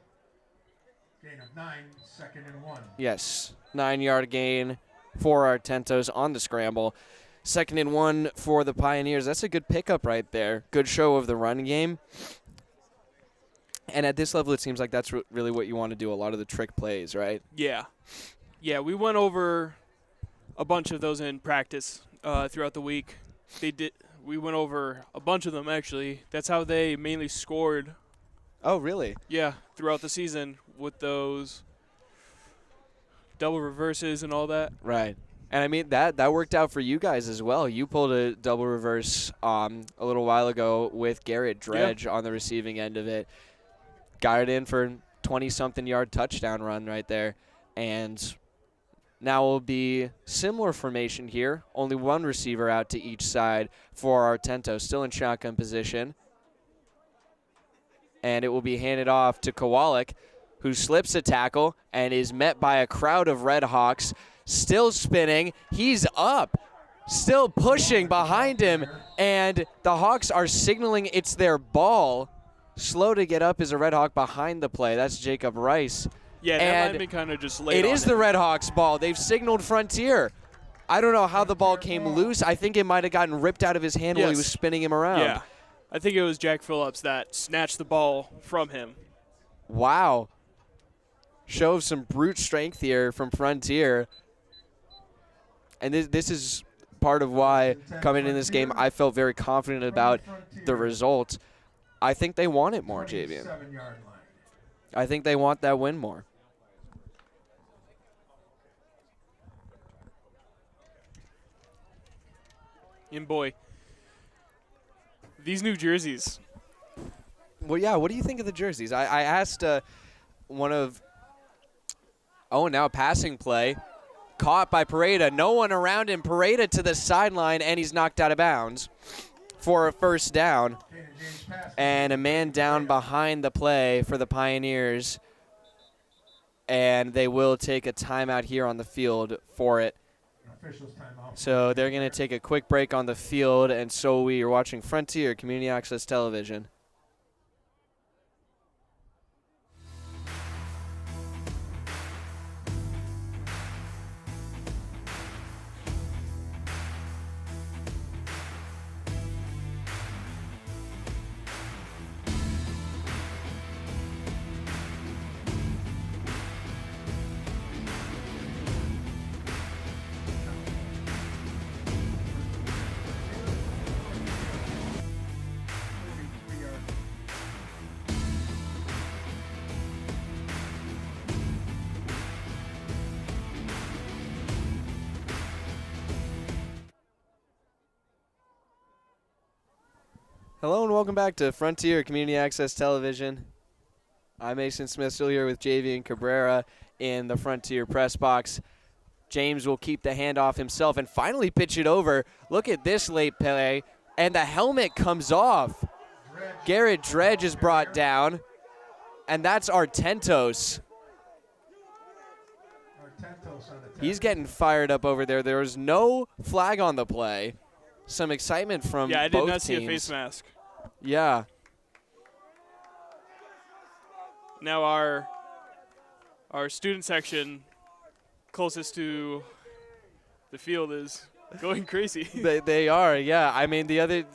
Gain of 9, 2nd and 1. Yes, 9-yard gain for Artentos on the scramble. 2nd and 1 for the Pioneers. That's a good pickup right there. Good show of the run game. And at this level, it seems like that's really what you want to do, a lot of the trick plays, right? Yeah. Yeah, we went over a bunch of those in practice throughout the week. We went over a bunch of them, actually. That's how they mainly scored. Oh, really? Yeah, throughout the season with those double reverses and all that. Right. And, I mean, that worked out for you guys as well. You pulled a double reverse a little while ago with Garrett Dredge on the receiving end of it. Got it in for 20-something yard touchdown run right there. And now will be similar formation here. Only one receiver out to each side for Artento, still in shotgun position. And it will be handed off to Kowalik, who slips a tackle and is met by a crowd of Red Hawks. Still spinning. He's up. Still pushing behind him. And the Hawks are signaling it's their ball. Slow to get up is a Red Hawk behind the play. That's Jacob Rice. Yeah, that might have been kind of just late. It is the Red Hawks' ball. They've signaled Frontier. I don't know how the ball came loose. I think it might have gotten ripped out of his hand while he was spinning him around. Yeah. I think it was Jack Phillips that snatched the ball from him. Wow. Show of some brute strength here from Frontier. And this is part of why, coming in this game, I felt very confident about the result. I think they want it more, Javian. I think they want that win more. And boy, these new jerseys. Well, yeah, what do you think of the jerseys? I asked now passing play. Caught by Pareda. No one around him. Pareda to the sideline, and he's knocked out of bounds for a first down. And a man down behind the play for the Pioneers. And they will take a timeout here on the field for it. So they're going to take a quick break on the field, and so we are watching Frontier Community Access Television. Hello and welcome back to Frontier Community Access Television. I'm Mason Smith, still here with Javian Cabrera in the Frontier press box. James will keep the handoff himself and finally pitch it over. Look at this late play, and the helmet comes off. Garrett Dredge is brought down, and that's Artentos. He's getting fired up over there. There was no flag on the play. Some excitement from Yeah, I both did not see a teams. face mask. Yeah. Now our student section closest to the field is going crazy. They are, yeah. I mean, the other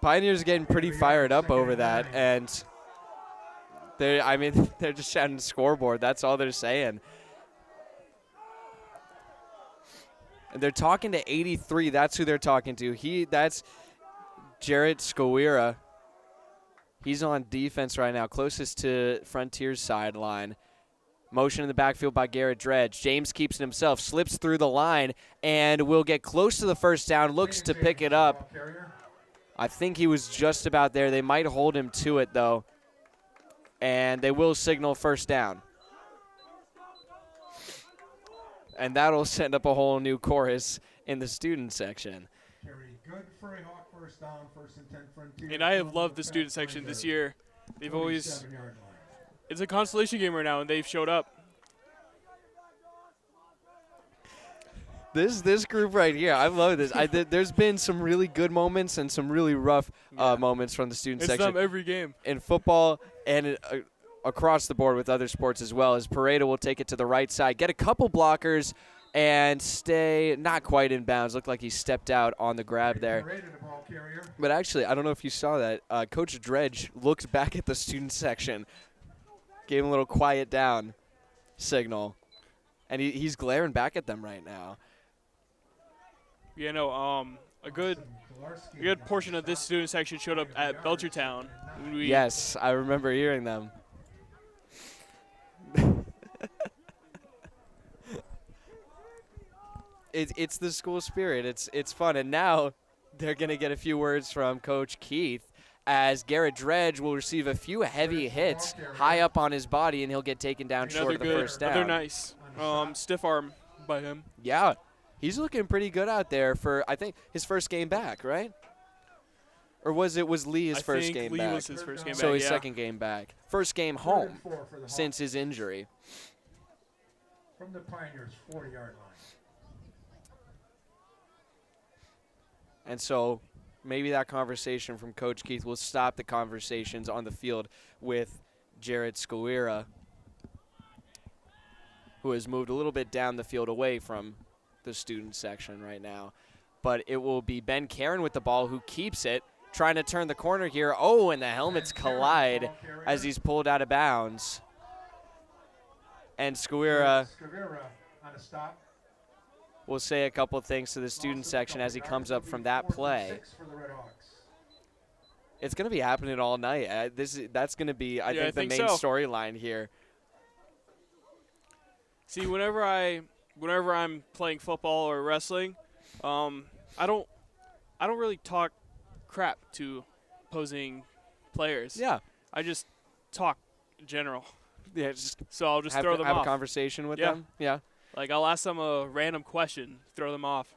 Pioneers are getting pretty fired up over that, and they're just shouting scoreboard. That's all they're saying. And they're talking to 83. That's who they're talking to. That's Jarrett Skowira. He's on defense right now, closest to Frontier's sideline. Motion in the backfield by Garrett Dredge. James keeps it himself, slips through the line, and will get close to the first down, looks to pick it up. I think he was just about there. They might hold him to it, though, and they will signal first down. And that'll send up a whole new chorus in the student section. And I have loved the student section this year. They've always, it's a consolation game right now, and they've showed up. This group right here, I love this. There's been some really good moments and some really rough moments from the student section. It's them every game. In football and across the board with other sports as well, as Pareto will take it to the right side, get a couple blockers, and stay not quite in bounds. Looked like he stepped out on the grab there. But actually, I don't know if you saw that. Coach Dredge looked back at the student section, gave him a little quiet down signal, and he's glaring back at them right now. Yeah, no, a good portion of this student section showed up at Belchertown. Yes, I remember hearing them. It's the school spirit. It's fun, and now they're going to get a few words from Coach Keith as Garrett Dredge will receive a few heavy hits high up on his body, and he'll get taken down short of the first down. Another nice stiff arm by him. Yeah, he's looking pretty good out there for, I think, his first game back, right? Or was Lee his first game back? I think Lee was his first game back, So his second game back. First game home for since his injury. From the Pioneers' 40-yard line. And so maybe that conversation from Coach Keith will stop the conversations on the field with Jarrett Skowira, who has moved a little bit down the field away from the student section right now. But it will be Ben Karen with the ball, who keeps it, trying to turn the corner here. Oh, and the helmets collide as he's pulled out of bounds. And Skowira on a stop. will say a couple things to the student section as he comes up from that play. It's going to be happening all night. That's going to be, I think, the main storyline here. See, whenever I'm playing football or wrestling, I don't really talk crap to opposing players. Yeah. I just talk in general. Yeah, just so I'll just throw them off. Have a conversation with them? Yeah. Like, I'll ask them a random question, throw them off.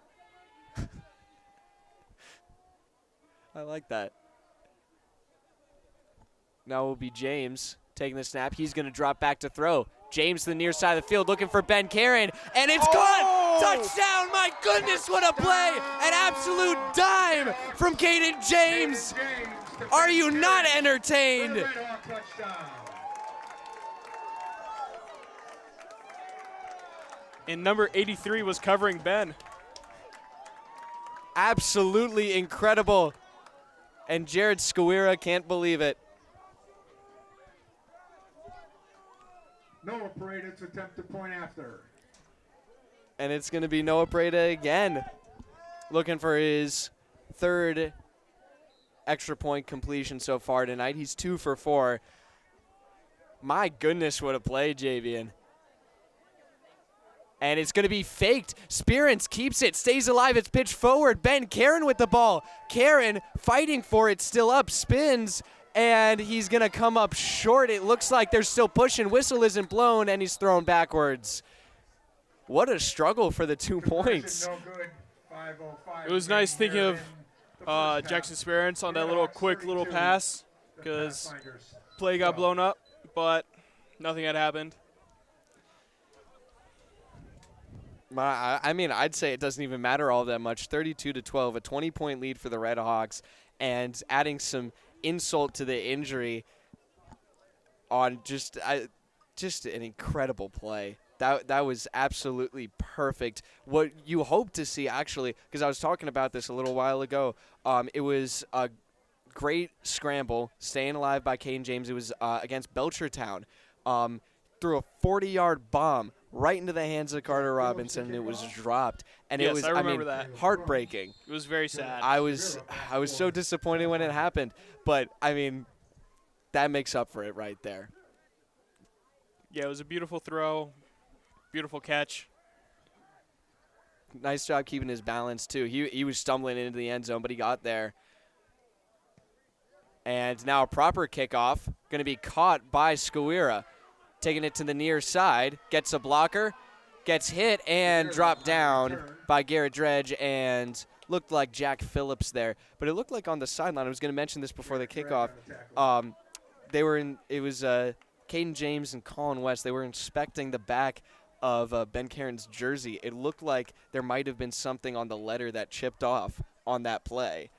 I like that. Now will be James taking the snap. He's going to drop back to throw. James to the near side of the field looking for Ben Karen, and it's gone! Touchdown! My goodness, what a play! An absolute dime from Caden James! Are you not entertained? And number 83 was covering Ben. Absolutely incredible. And Jared Skowira can't believe it. Noah Pareda to attempt to point after. And it's going to be Noah Pareda again, looking for his third extra point completion so far tonight. He's 2 for 4. My goodness, what a play, Javian. And it's going to be faked. Spearance keeps it, stays alive. It's pitched forward. Ben Karen with the ball. Karen fighting for it, still up, spins, and he's going to come up short. It looks like they're still pushing. Whistle isn't blown, and he's thrown backwards. What a struggle for the 2 points. It was nice thinking of Jackson Spearance on that quick little pass, because play got blown up, but nothing had happened. I mean, I'd say it doesn't even matter all that much. 32-12, a 20-point lead for the Red Hawks, and adding some insult to the injury on just an incredible play. That was absolutely perfect. What you hope to see, actually, because I was talking about this a little while ago, it was a great scramble, staying alive by Kane James. It was against Belchertown. Threw a 40-yard bomb right into the hands of Carter Robinson, and it was dropped. And Yes, it was, I remember that. heartbreaking. It was very sad. I was so disappointed when it happened, but I mean, that makes up for it right there. Yeah, it was a beautiful throw, beautiful catch. Nice job keeping his balance too. He was stumbling into the end zone, but he got there. And now a proper kickoff, going to be caught by Skawira. Taking it to the near side, gets a blocker, gets hit and dropped down by Garrett Dredge, and looked like Jack Phillips there. But it looked like on the sideline, I was going to mention this before the kickoff, it was Caden James and Colin West. They were inspecting the back of Ben Caron's jersey. It looked like there might have been something on the letter that chipped off on that play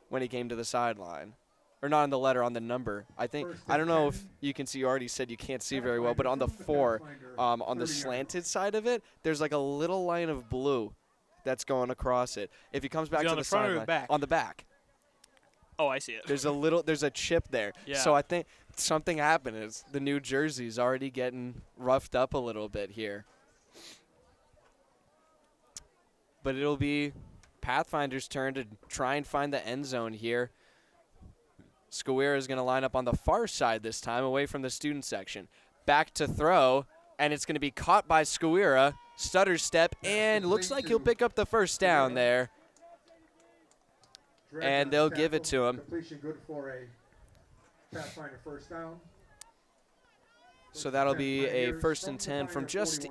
when he came to the sideline. Or not on the letter, on the number. I don't know if you can see, you already said you can't see very well, but on the 4, on the slanted side of it, there's like a little line of blue that's going across it. If he comes back to the front or sideline, the back? on the back. Oh, I see it. There's a chip there. Yeah. So I think something happened. Is the New Jersey's already getting roughed up a little bit here. But it'll be Pathfinder's turn to try and find the end zone here. Skawira is going to line up on the far side this time, away from the student section. Back to throw, and it's going to be caught by Skawira. Stutter step, and looks like he'll pick up the first down there. And they'll give it to him. Completion good for a Pathfinder first down. So that'll be a 1st and 10 from just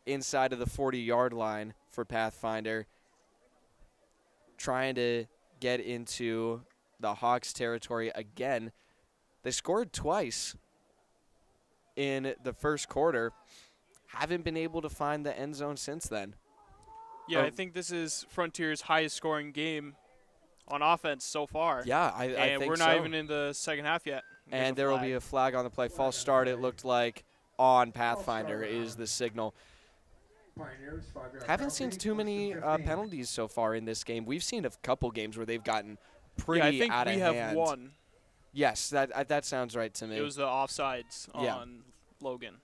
inside of the 40-yard line for Pathfinder. Trying to get into the Hawks territory again. They scored twice in the first quarter. Haven't been able to find the end zone since then. Yeah, I think this is Frontier's highest scoring game on offense so far. Yeah, I think so. And we're not even in the second half yet. And there will be a flag on the play. False start, it looked like, on Pathfinder is the signal. Haven't seen too many penalties so far in this game. We've seen a couple games where they've gotten pretty out of hand. Yeah, I think we have one. Yes, that sounds right to me. It was the offsides on Logan.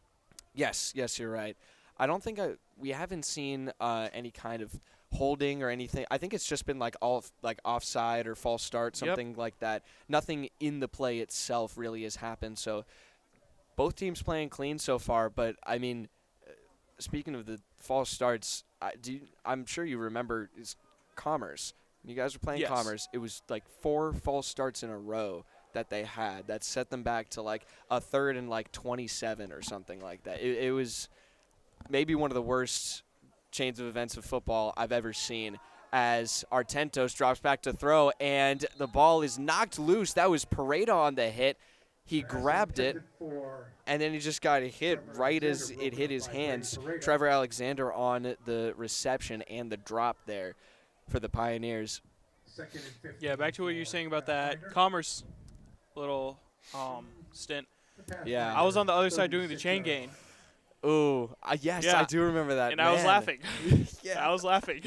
Yes, you're right. I don't think we haven't seen any kind of holding or anything. I think it's just been like offside or false start, something like that. Nothing in the play itself really has happened. So both teams playing clean so far. But I mean, speaking of the false starts, I'm sure you remember is Commerce. When you guys were playing Commerce, it was like 4 false starts in a row that they had that set them back to like a 3rd and like 27 or something like that. It was maybe one of the worst chains of events of football I've ever seen, as Artentos drops back to throw and the ball is knocked loose. That was Pareda on the hit. He grabbed it, and then he just got hit right as it hit his hands. Trevor Alexander on the reception and the drop there for the Pioneers. Yeah, back to what you're saying about that Commerce little stint. Yeah. I was on the other side doing the chain gain. Ooh, yes, Yeah. I do remember that. And I was laughing. Yeah. I was laughing.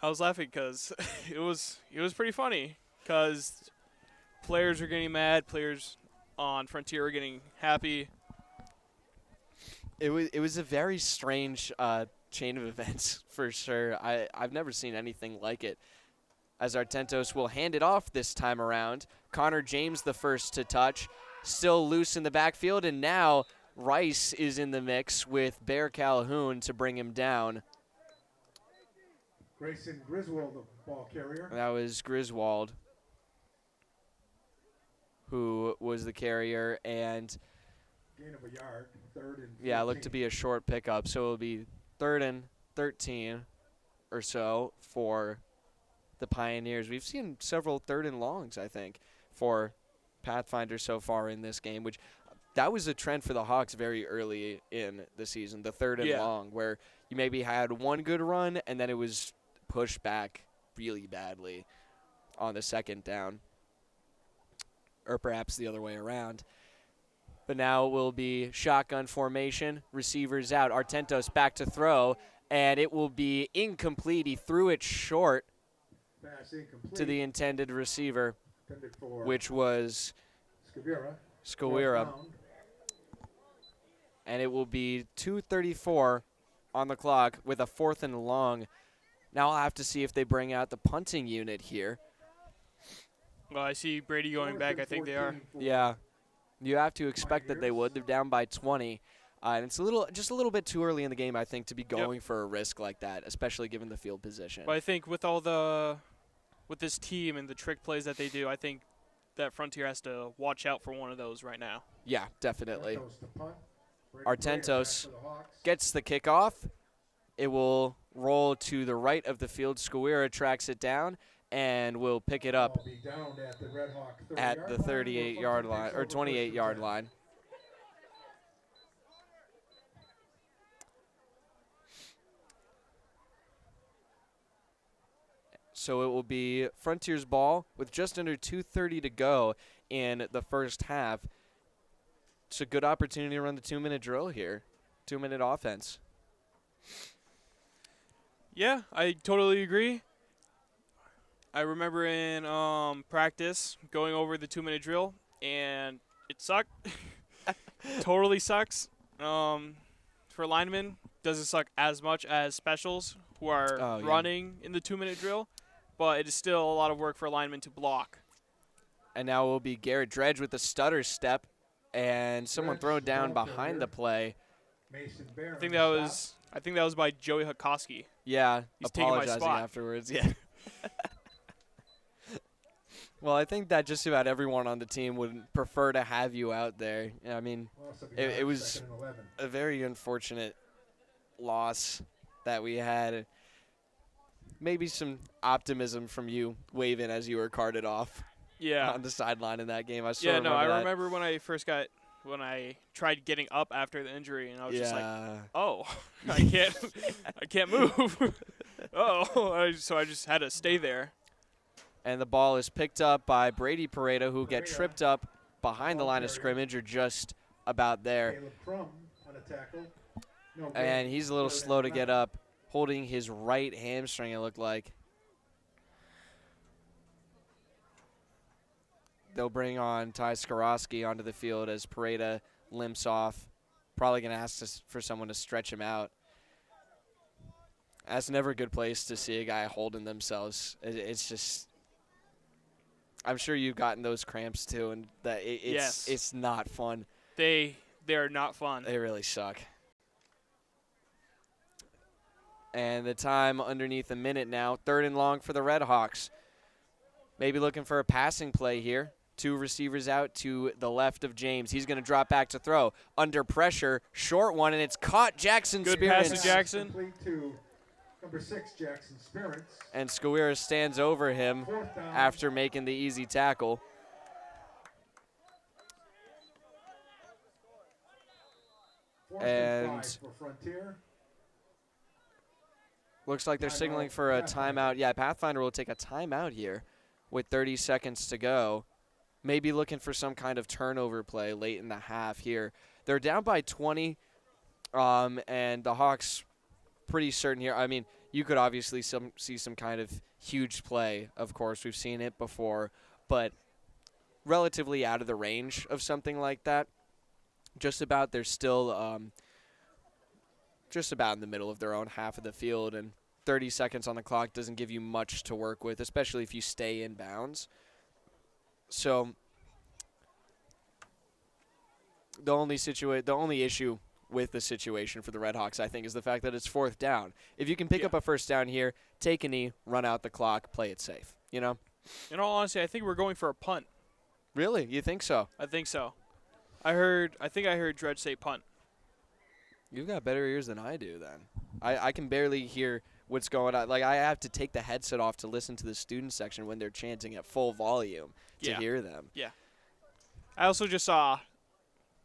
I was laughing because it was pretty funny because players were getting mad, players on Frontier were getting happy. It was a very strange chain of events for sure. I've never seen anything like it. As Artentos will hand it off this time around. Connor James the first to touch. Still loose in the backfield, and now Rice is in the mix with Bear Calhoun to bring him down. Grayson Griswold, the ball carrier. That was Griswold who was the carrier, and Gain of a yard, 3rd and 14. Looked to be a short pickup, so it'll be 3rd and 13 or so for the Pioneers. We've seen several 3rd and longs, I think, for Pathfinder so far in this game, which that was a trend for the Hawks very early in the season, the third and long, where you maybe had one good run and then it was pushed back really badly on the second down, or perhaps the other way around. But now it will be shotgun formation, receivers out, Artentos back to throw, and it will be incomplete. He threw it short Pass incomplete. to the intended receiver, Intended for which was Skavira. Skawira. Fourth down. And it will be 2:34 on the clock with a 4th and long. Now I'll have to see if they bring out the punting unit here. Well, I see Brady going Fourth back. and I think they are. 14 for Yeah, you have to expect that they would. They're down by 20. And it's just a little bit too early in the game, I think, to be going for a risk like that, especially given the field position. But I think with this team and the trick plays that they do, I think that Frontier has to watch out for one of those right now. Yeah, definitely. Artentos to punt. Artentos Back for the Hawks. gets the kickoff. It will roll to the right of the field. Skawira tracks it down and will pick it up Ball be down at the Red Hawk 30 at yard the line. 38-yard line, or 28-yard line. So it will be Frontier's ball with just under 2:30 to go in the first half. It's a good opportunity to run the 2-minute drill here, 2-minute offense. Yeah, I totally agree. I remember in practice going over the 2-minute drill, and it sucked. Totally sucks. For linemen, doesn't suck as much as specials who are running in the 2-minute drill, but it is still a lot of work for linemen to block. And now it will be Garrett Dredge with the stutter step, and someone Dredge thrown is down ball behind carrier. the play. Mason Barron I think that was by Joey Hakoski. Yeah, He's taking my apologizing spot. afterwards. Yeah. Well, I think that just about everyone on the team would prefer to have you out there. I mean, it was second and 11. a very unfortunate loss that we had. Maybe some optimism from you waving as you were carted off Yeah. on the sideline in that game. I still Yeah, no, remember I that. remember when I tried getting up after the injury, and I was just like, Yeah. oh, I can't move. So I just had to stay there. And the ball is picked up by Brady Pareda, who get Pareda. tripped up behind the Ball line of carrier. scrimmage or just about there. Caleb Crum on a tackle. No, And he's a little third slow to and get 11. up, holding his right hamstring, it looked like. They'll bring on Ty Skorowski onto the field as Pareda limps off. Probably going to ask for someone to stretch him out. That's never a good place to see a guy holding themselves. It's just, I'm sure you've gotten those cramps too, and that it's not fun. They are not fun. They really suck. And the time underneath a minute now. 3rd and long for the Red Hawks. Maybe looking for a passing play here. 2 receivers out to the left of James. He's going to drop back to throw. Under pressure, short one, and it's caught. Jackson Good Spirits. pass to Jackson. Complete to number 6, Jackson Spirits. And Skawira stands over him Fourth down. after making the easy tackle. Fourth and 5 for Frontier. Looks like they're Timeout, signaling for a Pathfinder. timeout. Yeah, Pathfinder will take a timeout here with 30 seconds to go. Maybe looking for some kind of turnover play late in the half here. They're down by 20, and the Hawks pretty certain here. I mean, you could obviously see some kind of huge play, of course. We've seen it before, but relatively out of the range of something like that. Just about, they're still just about in the middle of their own half of the field, and 30 seconds on the clock doesn't give you much to work with, especially if you stay in bounds. So the only issue with the situation for the Red Hawks, I think, is the fact that it's 4th down. If you can pick up a first down here, take a knee, run out the clock, play it safe, you know? In all honesty, I think we're going for a punt. Really? You think so? I think so. I think I heard Dredge say punt. You've got better ears than I do then. I can barely hear what's going on. Like, I have to take the headset off to listen to the student section when they're chanting at full volume to hear them. Yeah. I also just saw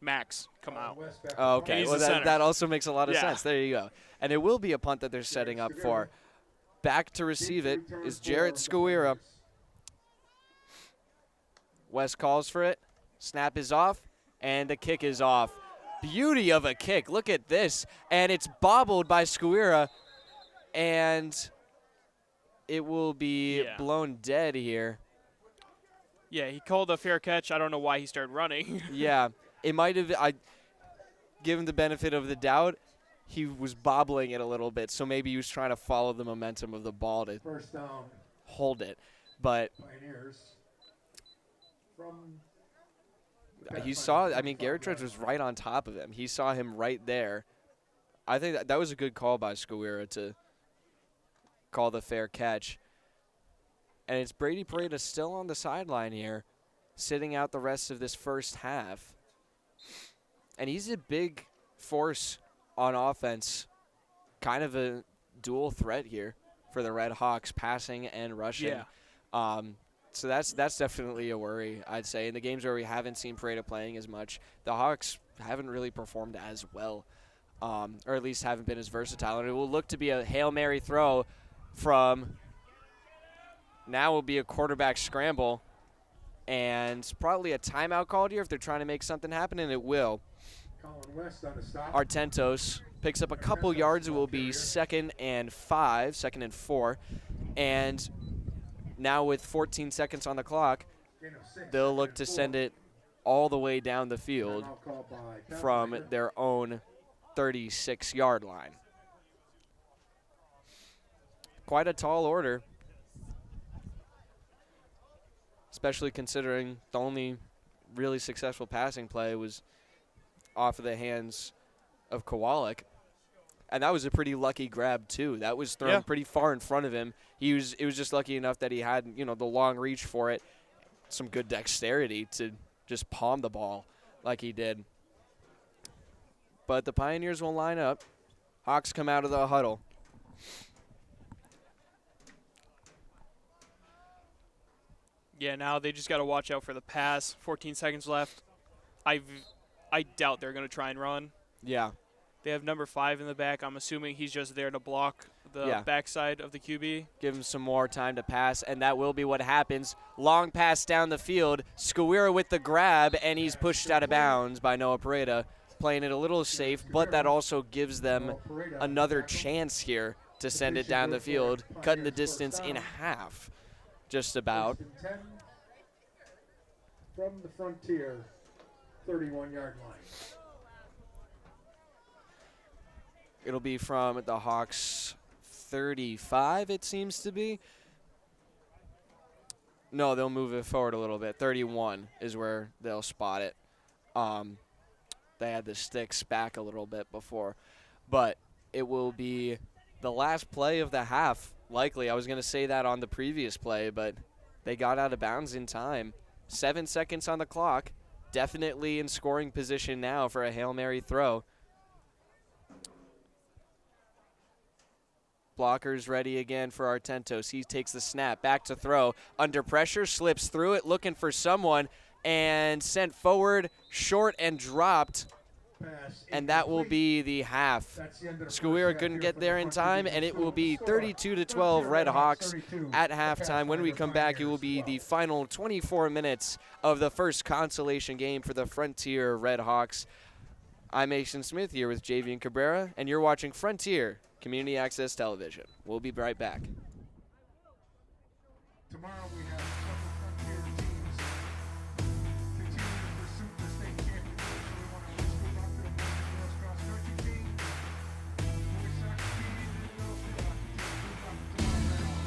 Max come out. West back Oh, to okay. He's Well, the center. that also makes a lot of Yeah. sense. There you go. And it will be a punt that they're setting up for. Back to receive it is Jarrett Squira. West calls for it. Snap is off, and the kick is off. Beauty of a kick. Look at this. And it's bobbled by Squira, and it will be Yeah. blown dead here. Yeah, he called a fair catch. I don't know why he started running. Yeah, it might have. I give him the benefit of the doubt. He was bobbling it a little bit, so maybe he was trying to follow the momentum of the ball to first down, hold it. But Pioneers. From he saw. I mean, Garrett Dredge was right on top of him. He saw him right there. I think that was a good call by Squira to call the fair catch. And it's Brady Pareda still on the sideline here, sitting out the rest of this first half. And he's a big force on offense, kind of a dual threat here for the Red Hawks, passing and rushing. Yeah. So that's definitely a worry, I'd say. In the games where we haven't seen Pareda playing as much, the Hawks haven't really performed as well, or at least haven't been as versatile. And it will look to be a Hail Mary throw from now will be a quarterback scramble, and probably a timeout called here if they're trying to make something happen, and it will. Colin West on the stop. Artentos picks up a couple yards. It will be 2nd and 5, 2nd and 4. And now with 14 seconds on the clock, Gain of 6, they'll look second to and send 4. it all the way down the field Timeout called by from Pathfinder. their own 36-yard line. Quite a tall order, especially considering the only really successful passing play was off of the hands of Kowalik. And that was a pretty lucky grab, too. That was thrown pretty far in front of him. It was just lucky enough that he had, the long reach for it, some good dexterity to just palm the ball like he did. But the Pioneers will line up. Hawks come out of the huddle. Yeah, now they just got to watch out for the pass. 14 seconds left. I doubt they're going to try and run. Yeah. They have number 5 in the back. I'm assuming he's just there to block the backside of the QB. Give him some more time to pass, and that will be what happens. Long pass down the field. Squira with the grab, and he's pushed out of bounds by Noah Pareda, playing it a little safe, but that also gives them another chance here to send it down the field, cutting the distance in half, just about. First and 10 from the Frontier 31-yard line. It'll be from the Hawks 35, it seems to be. No, they'll move it forward a little bit. 31 is where they'll spot it. They had the sticks back a little bit before. But it will be the last play of the half, likely. I was going to say that on the previous play, but they got out of bounds in time. 7 seconds on the clock. Definitely in scoring position now for a Hail Mary throw. Blockers ready again for Artentos. He takes the snap, back to throw. Under pressure, slips through it, looking for someone, and sent forward, short and dropped. Pass And that will incomplete. be the half. That's the end of the first Squira half couldn't here get for there the in Frontier time, and it will be score. 32-12 Red Hawks 32, at halftime. When we come back, it will be the final 24 minutes of the first consolation game for the Frontier Red Hawks. I'm Mason Smith here with Javian Cabrera, and you're watching Frontier Community Access Television. We'll be right back. Tomorrow we have several Frontier teams continuing to pursue the state championship. So we want to wish good luck to the girls cross country team, boys soccer team, and girls field hockey team. Good luck tomorrow night.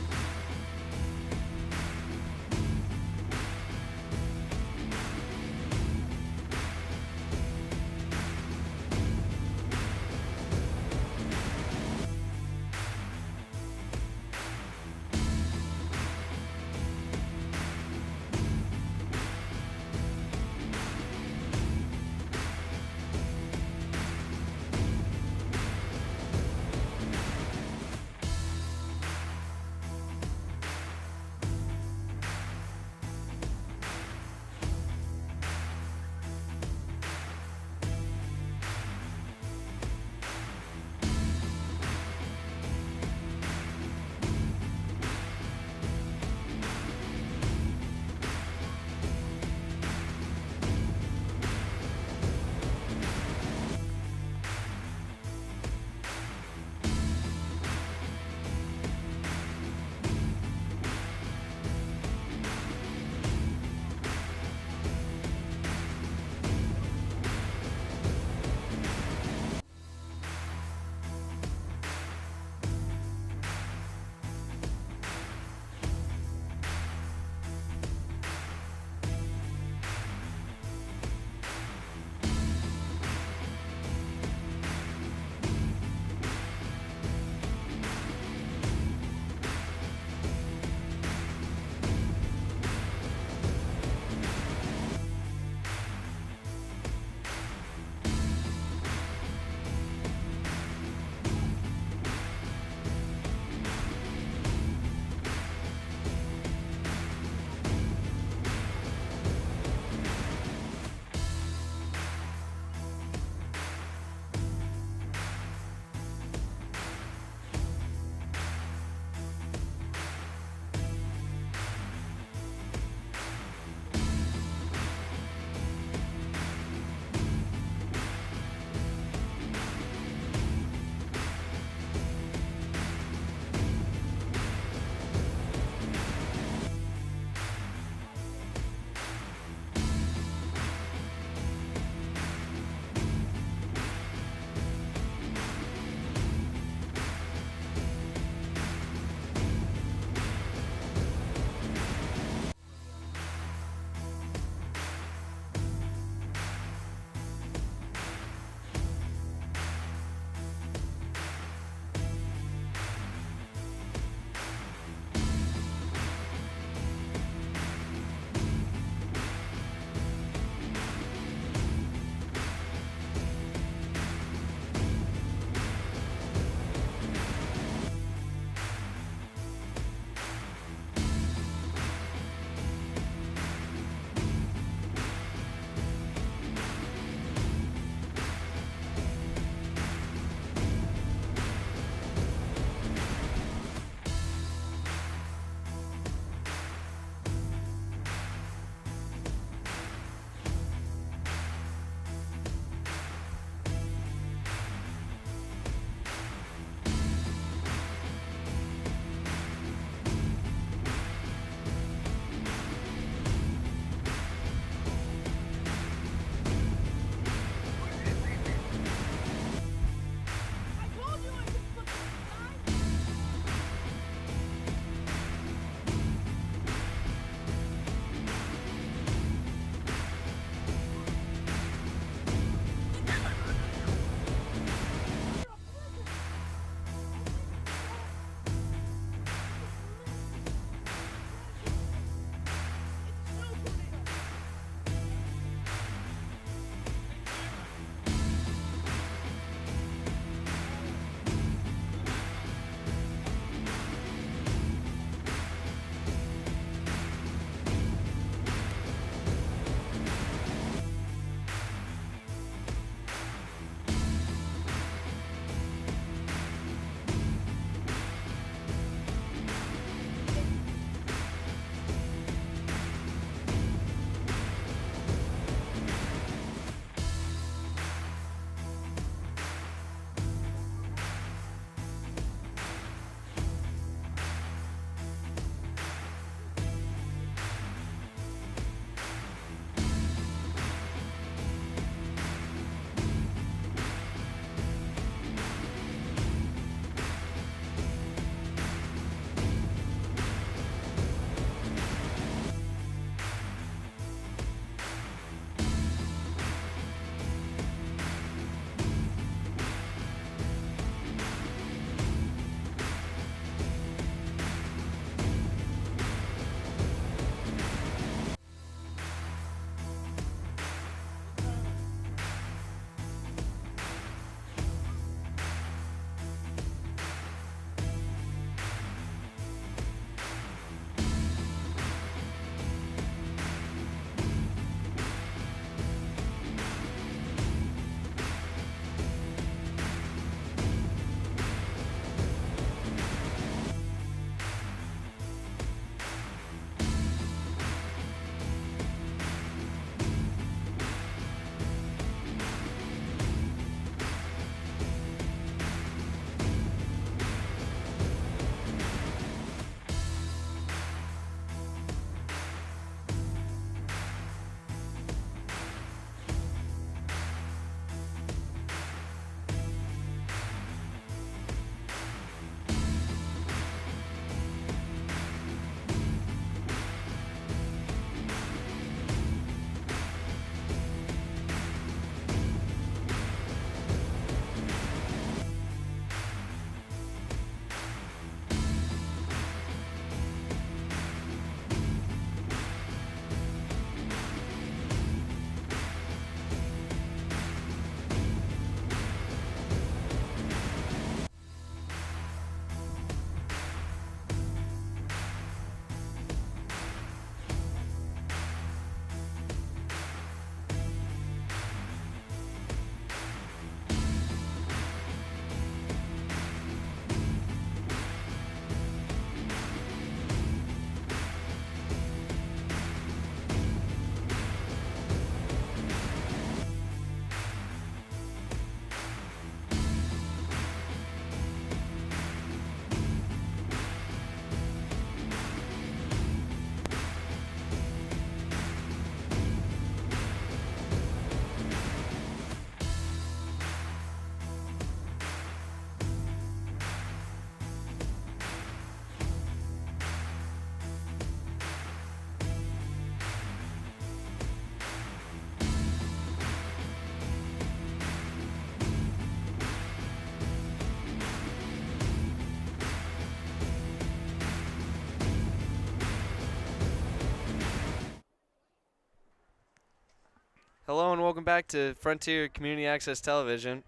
Hello and welcome back to Frontier Community Access Television.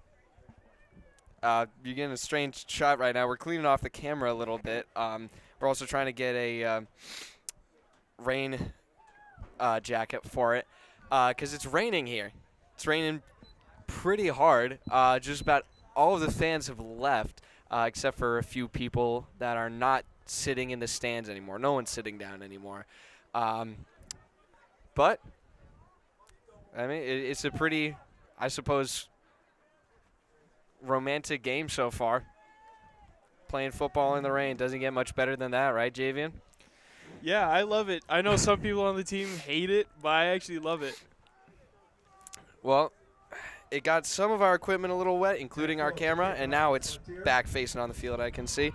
You're getting a strange shot right now. We're cleaning off the camera a little bit. We're also trying to get a rain jacket for it because it's raining here. It's raining pretty hard. Just about all of the fans have left except for a few people that are not sitting in the stands anymore. No one's sitting down anymore. But I mean, it's a pretty, I suppose, romantic game so far. Playing football in the rain doesn't get much better than that, right, Javian? Yeah, I love it. I know some people on the team hate it, but I actually love it. Well, it got some of our equipment a little wet, including our camera, and now it's back facing on the field, I can see.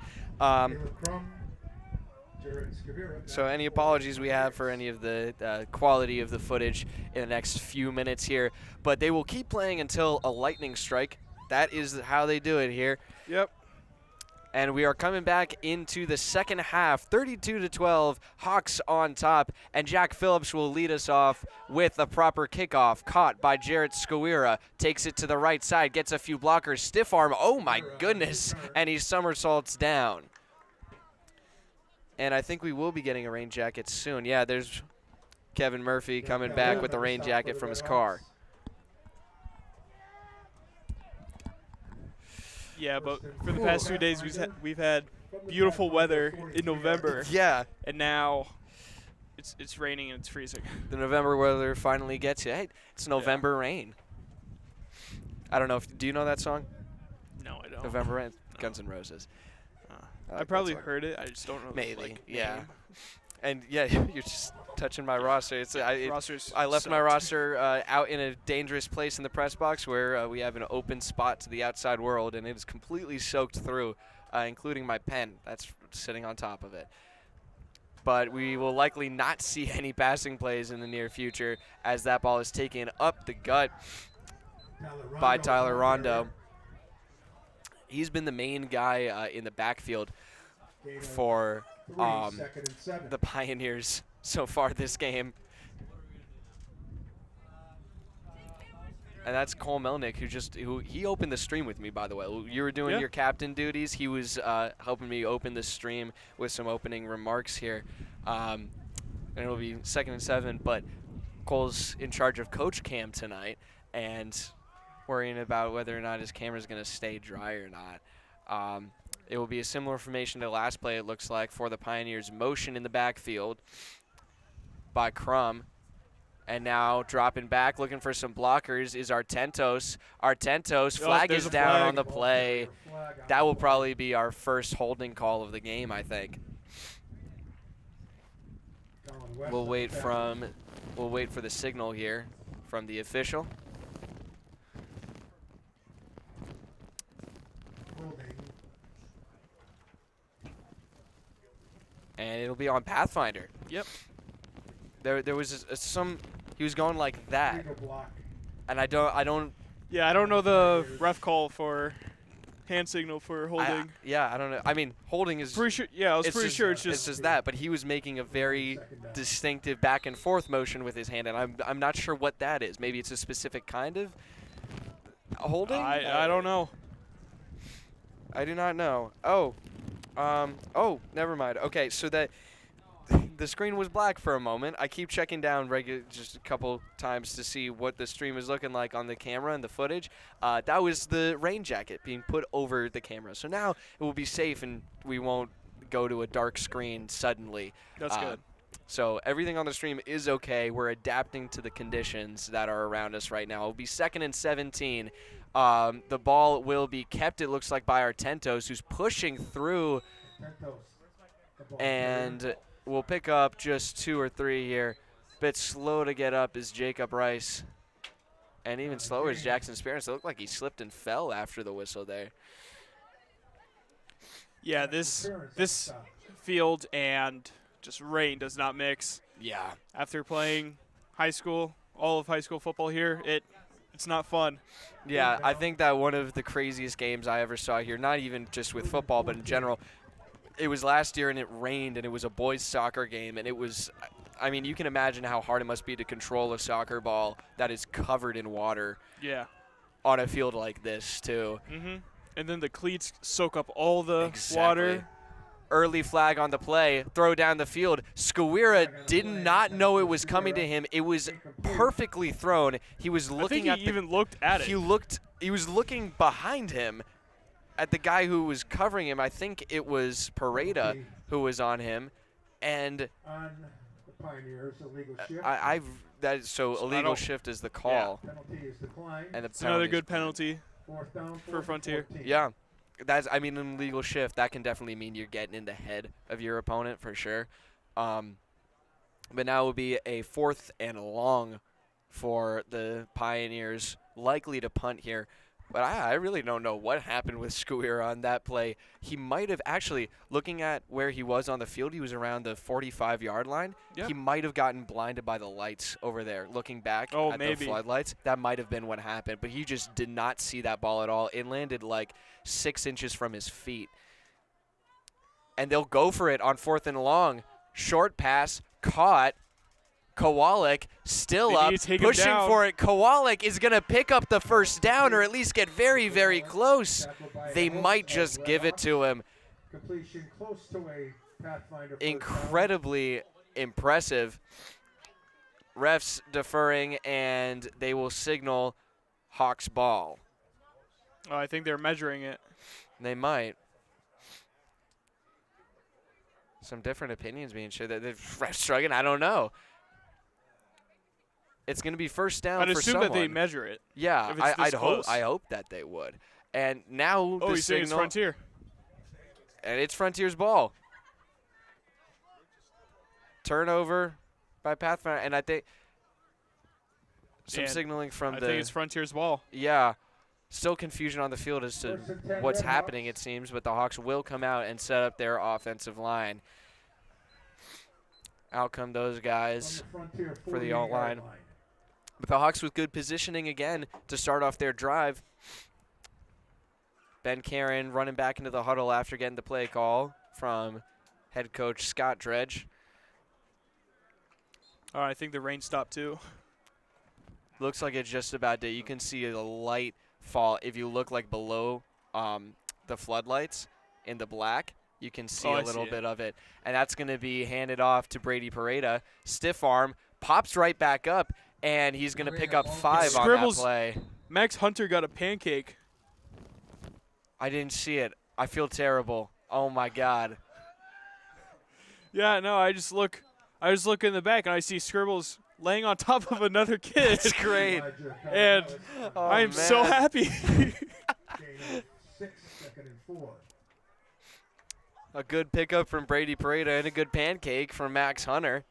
So any apologies we have for any of the quality of the footage in the next few minutes here. But they will keep playing until a lightning strike. That is how they do it here. Yep. And we are coming back into the second half, 32-12, Hawks on top. And Jack Phillips will lead us off with a proper kickoff. Caught by Jarrett Skawira. Takes it to the right side, gets a few blockers. Stiff arm, oh my goodness. And he somersaults down. And I think we will be getting a rain jacket soon. Yeah, there's Kevin Murphy coming back with the rain jacket from his car. Yeah, but for the past 2 days we've had beautiful weather in November. Yeah. And now it's raining and it's freezing. The November weather finally gets you. Hey, it's November rain. I don't know if, do you know that song? No, I don't. November Rain, Guns N' Roses. I probably heard it. I just don't know. Maybe, the, like, yeah. name. And yeah, you're just touching my roster. It's Rosters I left my sucked. roster out in a dangerous place in the press box where we have an open spot to the outside world, and it is completely soaked through, including my pen that's sitting on top of it. But we will likely not see any passing plays in the near future as that ball is taken up the gut by Tyler Rondo. He's been the main guy in the backfield for the Pioneers so far this game. And that's Cole Melnick, who he opened the stream with me, by the way. You were doing your captain duties. He was helping me open the stream with some opening remarks here. And it'll be 2nd and 7, but Cole's in charge of coach cam tonight and worrying about whether or not his camera's going to stay dry or not. It will be a similar formation to last play, it looks like, for the Pioneers. Motion in the backfield by Crum. And now dropping back, looking for some blockers, is Artentos. Artentos, flag is down on the play. That will probably be our first holding call of the game, I think. We'll wait for the signal here from the official. And it'll be on Pathfinder. Yep. There was he was going like that, and I don't. Yeah, I don't know the ref call for hand signal for holding. I don't know. I mean, holding is pretty sure. Yeah, I was pretty sure it's just that. But he was making a very distinctive back and forth motion with his hand, and I'm not sure what that is. Maybe it's a specific kind of holding. I don't know. I do not know. Oh, never mind. Okay, so that the screen was black for a moment. I keep checking down just a couple times to see what the stream is looking like on the camera and the footage. That was the rain jacket being put over the camera. So now it will be safe and we won't go to a dark screen suddenly. That's good. So everything on the stream is okay. We're adapting to the conditions that are around us right now. It will be 2nd and 17. The ball will be kept, it looks like, by Artentos, who's pushing through. And we'll pick up just 2 or 3 here. Bit slow to get up is Jacob Rice. And even slower is Jackson Spearns. It looked like he slipped and fell after the whistle there. Yeah, this field and just rain does not mix. Yeah. After playing all of high school football here, it's not fun. Yeah, I think that one of the craziest games I ever saw here, not even just with football, but in general, it was last year and it rained and it was a boys soccer game and it was, I mean, you can imagine how hard it must be to control a soccer ball that is covered in water Yeah. on a field like this, too. Mm-hmm. And then the cleats soak up all the Exactly. water. Early flag on the play, throw down the field. Skawira did not know it was coming to him. It was perfectly thrown. He was looking I think he even looked at it. He was looking behind him at the guy who was covering him. I think it was Pareda who was on him, and On the Pioneers, illegal shift. illegal shift is the call, Penalty is declined. and It's another good penalty. Fourth down for Frontier. 14. Yeah, an illegal shift that can definitely mean you're getting in the head of your opponent for sure. But now it will be a 4th and long for the Pioneers, likely to punt here. But I really don't know what happened with Skawira on that play. He might have actually, looking at where he was on the field, he was around the 45-yard line. Yep. He might have gotten blinded by the lights over there. Looking back at maybe. the floodlights, that might have been what happened. But he just did not see that ball at all. It landed like 6 inches from his feet. And they'll go for it on 4th and long. Short pass, caught. Kowalik still They up, need to take him pushing down. for it. Kowalik is going to pick up the first down or at least get very, very close. They might just give it to him. Completion close to a Pathfinder. Incredibly impressive. Refs deferring, and they will signal Hawks ball. Oh, I think they're measuring it. They might. Some different opinions being shared. The refs struggling, I don't know. It's going to be first down I'd for assume someone. that they measure it. Yeah, if it's this close. I hope that they would. And now Oh, the you're saying it's signal, Frontier. and it's Frontier's ball. Turnover by Pathfinder, and I think some And signaling from I the. think it's Frontier's ball. Yeah, still confusion on the field as to what's happening. It seems, but the Hawks will come out and set up their offensive line. Out come those guys for the all line. But the Hawks with good positioning again to start off their drive. Ben Karen running back into the huddle after getting the play call from head coach Scott Dredge. Oh, I think the rain stopped too. Looks like it's just about to. You can see a light fall. If you look like below the floodlights in the black, you can see Oh, a I little see bit of it. And that's going to be handed off to Brady Pareda. Stiff arm, pops right back up, and he's going to pick up 5 on that Scribbles. play. Max Hunter got a pancake. I didn't see it. I feel terrible. Oh, my God. Yeah, no, I just look in the back and I see Scribbles laying on top of another kid. It's great. And Oh, I am so man. happy. 6, 2nd and 4. A good pickup from Brady Pareda and a good pancake from Max Hunter.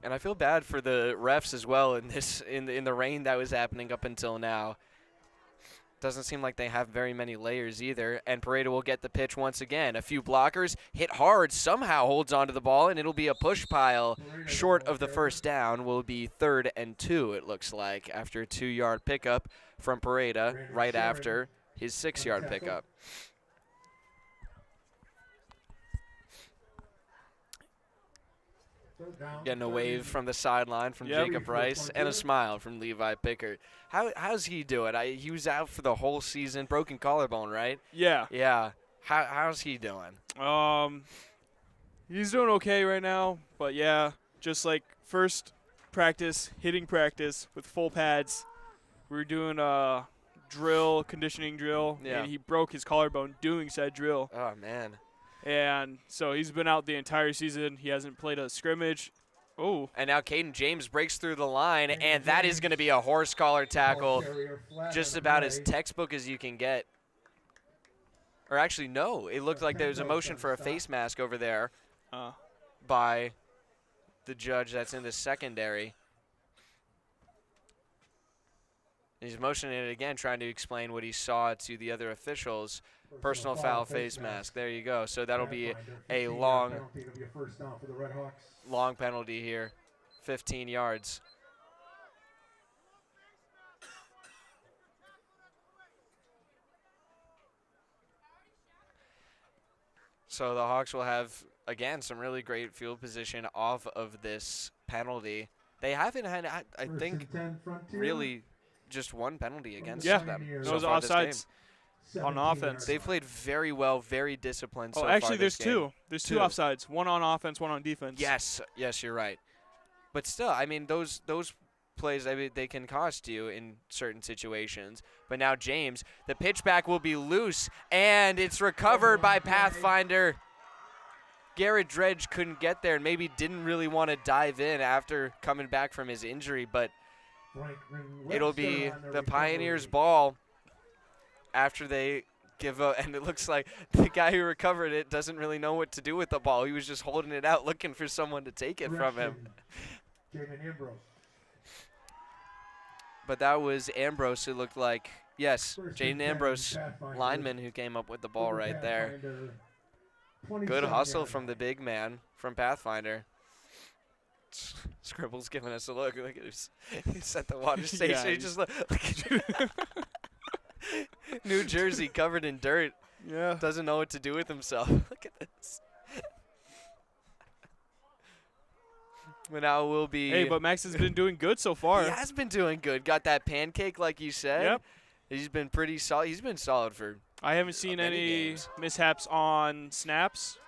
And I feel bad for the refs as well in the rain that was happening up until now. Doesn't seem like they have very many layers either. And Pareda will get the pitch once again. A few blockers, hit hard, somehow holds onto the ball, and it'll be a push pile short of the first down. Will be 3rd and 2, it looks like, after a 2-yard pickup from Pareda right after his 6-yard pickup. Getting a wave from the sideline from Yep. Jacob Rice and a smile from Levi Pickard. How's he doing? He was out for the whole season, broken collarbone, right? Yeah. Yeah. How's he doing? He's doing okay right now, but yeah, just like first practice, hitting practice with full pads. We were doing a conditioning drill, Yeah. and he broke his collarbone doing said drill. Oh, man. And so he's been out the entire season. He hasn't played a scrimmage. Oh. And now Caden James breaks through the line, and that is going to be a horse collar tackle, just about as textbook as you can get. Or actually, no. It looked like there was a motion for a face mask over there by the judge that's in the secondary. He's motioning it again, trying to explain what he saw to the other officials. Personal foul face mask. There you go. So that'll be a long penalty here. 15 yards. So the Hawks will have again, some really great field position off of this penalty. They haven't had, I First think, and 10 Frontier. really just one penalty against Yeah, them Pioneers. so those far this game. offsides on 17 offense. They've played very well, very disciplined so Oh, far actually, this there's game. two. There's two Two. offsides. One on offense, one on defense. Yes, you're right. But still, I mean, those plays, I mean, they can cost you in certain situations. But now James, the pitch back will be loose, and it's recovered by Pathfinder. Garrett Dredge couldn't get there and maybe didn't really want to dive in after coming back from his injury, but it'll be the Pioneers' ball after they give up, and it looks like the guy who recovered it doesn't really know what to do with the ball. He was just holding it out, looking for someone to take it from him. But that was Ambrose who looked like, yes, Jaden Ambrose, lineman who came up with the ball right there. Good hustle from the big man from Pathfinder. Scribble's giving us a look. Look at him. He's at the water station. Yeah, He just look at New Jersey covered in dirt. Yeah. Doesn't know what to do with himself. Look at this. But now we'll be. Hey, but Max has been doing good so far. He has been doing good. Got that pancake like you said. Yep. He's been pretty solid. He's been solid for. I haven't seen many any games. mishaps on snaps.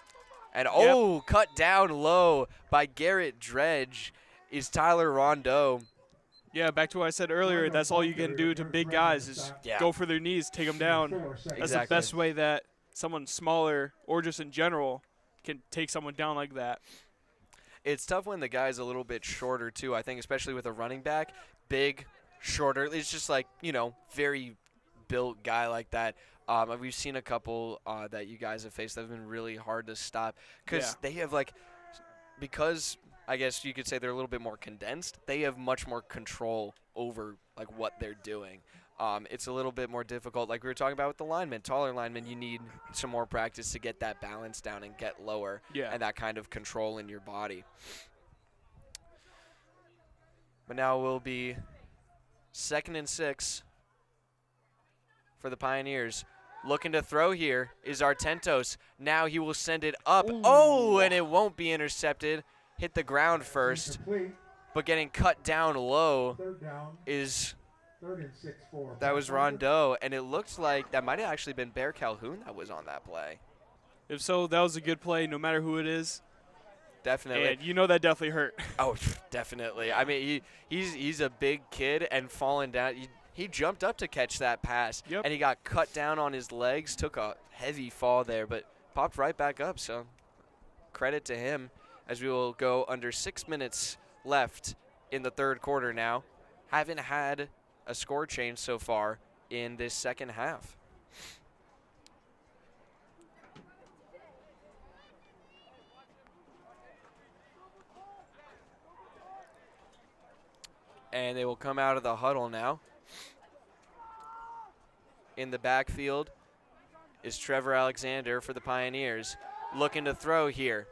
And cut down low by Garrett Dredge is Tyler Rondeau. Yeah, back to what I said earlier. That's all you can do to big guys is go for their knees, take them down. That's Exactly. the best way that someone smaller or just in general can take someone down like that. It's tough when the guy's a little bit shorter too. I think especially with a running back, big, shorter. It's just like, very built guy like that. We've seen a couple that you guys have faced that have been really hard to stop because they have because I guess you could say they're a little bit more condensed. They have much more control over what they're doing. It's a little bit more difficult, like we were talking about with the linemen, taller linemen. You need some more practice to get that balance down and get lower, and that kind of control in your body. But now we'll be 2nd and 6 for the Pioneers. Looking to throw here is Artentos. Now he will send it up. Ooh. Oh, and it won't be intercepted. Hit the ground first, but getting cut down low is. That was Rondeau, and it looks like that might have actually been Bear Calhoun that was on that play. If so, that was a good play, no matter who it is. Definitely. And that definitely hurt. Oh, definitely. I mean, he's a big kid, and falling down. He jumped up to catch that pass, and he got cut down on his legs, took a heavy fall there, but popped right back up. So credit to him, as we will go under 6 minutes left in the third quarter now. Haven't had a score change so far in this second half. And they will come out of the huddle now. In the backfield is Trevor Alexander for the Pioneers. Looking to throw here.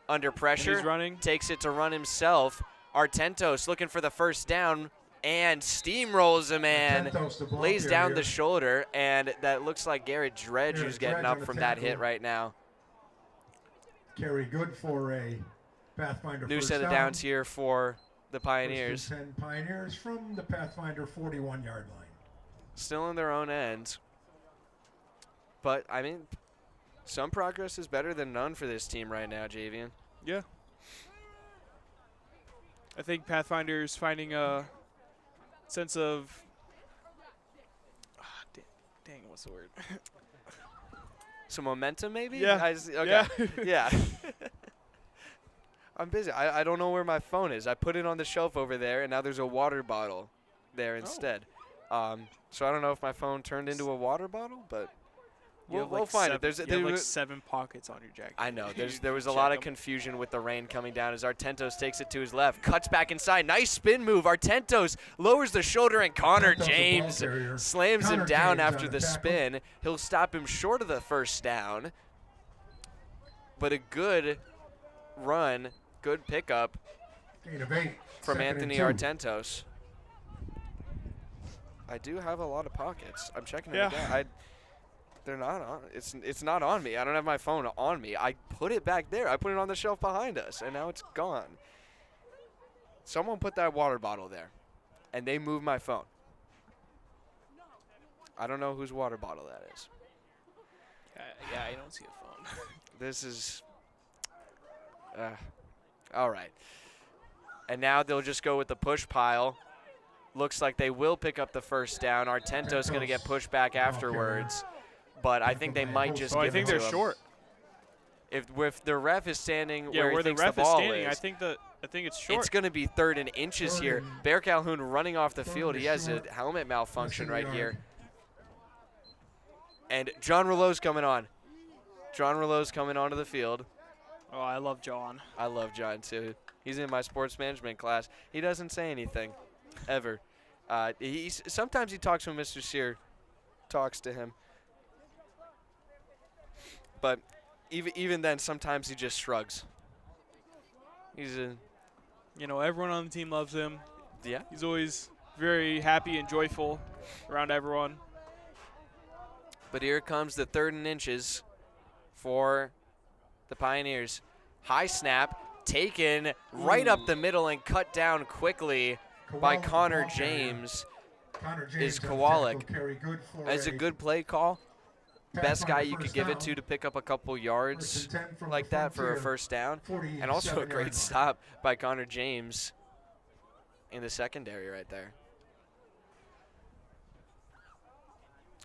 Under pressure. He's running. Takes it to run himself. Artentos looking for the first down and steamrolls a man. Lays down the shoulder, and that looks like Garrett Dredge who's getting up from that hit right now. Carry good for a Pathfinder. New set of downs here for the Pioneers. 10 Pioneers from the Pathfinder 41-yard line. Still in their own end. But, I mean, some progress is better than none for this team right now, Javian. Yeah. I think Pathfinder's finding a sense of dang, what's the word? Some momentum, maybe? Yeah. Okay. Yeah. I'm busy. I don't know where my phone is. I put it on the shelf over there, and now there's a water bottle there instead. So I don't know if my phone turned into a water bottle, but we'll find it. You have like 7 pockets on your jacket. I know. There was a lot of confusion with the rain coming down as Artentos takes it to his left. Cuts back inside. Nice spin move. Artentos lowers the shoulder, and Connor James slams him down after the spin. He'll stop him short of the first down. But a good run, good pickup from Anthony Artentos. I do have a lot of pockets. I'm checking it again. They're not on. It's not on me. I don't have my phone on me. I put it back there. I put it on the shelf behind us, and now it's gone. Someone put that water bottle there, and they moved my phone. I don't know whose water bottle that is. Yeah, I don't see a phone. This is all right. And now they'll just go with the push pile. Looks like they will pick up the first down. Artento's going to get pushed back afterwards, but I think they might just Oh, I give think it to they're him. short. If the ref is standing Yeah, where he the thinks ref the is ball standing, is, I think it's short. it's going to be 3rd and inches here. Bear Calhoun running off the field. He has a helmet malfunction right here. And John Rouleau's coming on. John Rouleau's coming onto the field. Oh, I love John. I love John, too. He's in my sports management class. He doesn't say anything, ever. Sometimes he talks when Mr. Sear talks to him. But even then, sometimes he just shrugs. Everyone on the team loves him. Yeah. He's always very happy and joyful around everyone. But here comes the 3rd and inches for the Pioneers. High snap, taken right up the middle and cut down quickly by Connor James. Is Kowalik. That's a good play call. Best guy you could give it to pick up a couple yards like that for a first down. And also a great stop by Connor James in the secondary right there.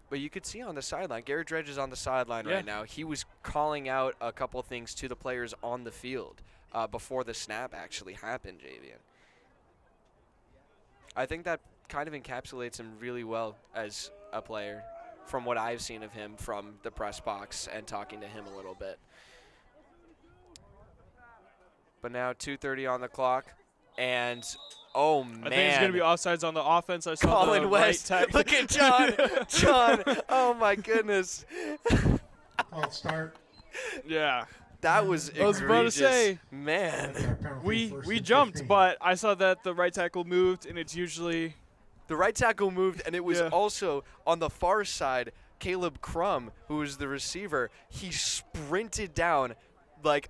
But you could see on the sideline, Garrett Dredge is on the sideline right now. He was calling out a couple things to the players on the field before the snap actually happened, Javian. I think that kind of encapsulates him really well as a player from what I've seen of him from the press box and talking to him a little bit. But now 2:30 on the clock, and oh man. I think it's going to be offsides on the offense. I saw Colin the West, right look at John. John, oh my goodness. False start. Yeah. That was egregious. I was about to say. Man. We jumped, but I saw that the right tackle moved, and it's usually The right tackle moved, and it was also on the far side, Caleb Crum, who was the receiver, he sprinted down like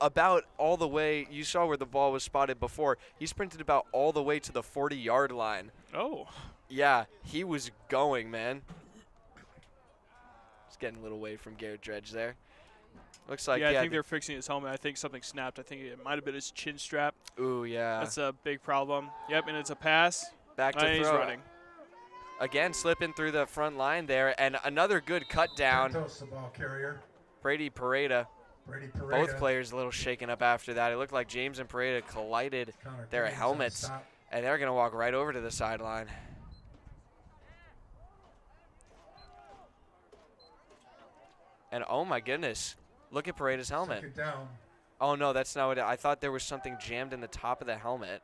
about all the way. You saw where the ball was spotted before. He sprinted about all the way to the 40-yard line. Oh. Yeah, he was going, man. Just getting a little away from Garrett Dredge there. Looks like, I think they're fixing his helmet. I think something snapped. I think it might have been his chin strap. Ooh, yeah. That's a big problem. Yep, and it's a pass. Back to He's throw. running. Again, slipping through the front line there, and another good cut down. Santos, the ball carrier. Brady Pareda. Brady Pareda. Both players a little shaken up after that. It looked like James and Pareda collided Connor their James on helmets, stop. and they're going to walk right over to the sideline. And oh my goodness, look at Pareda's helmet. Second down. Oh no, that's not what I thought. There was something jammed in the top of the helmet.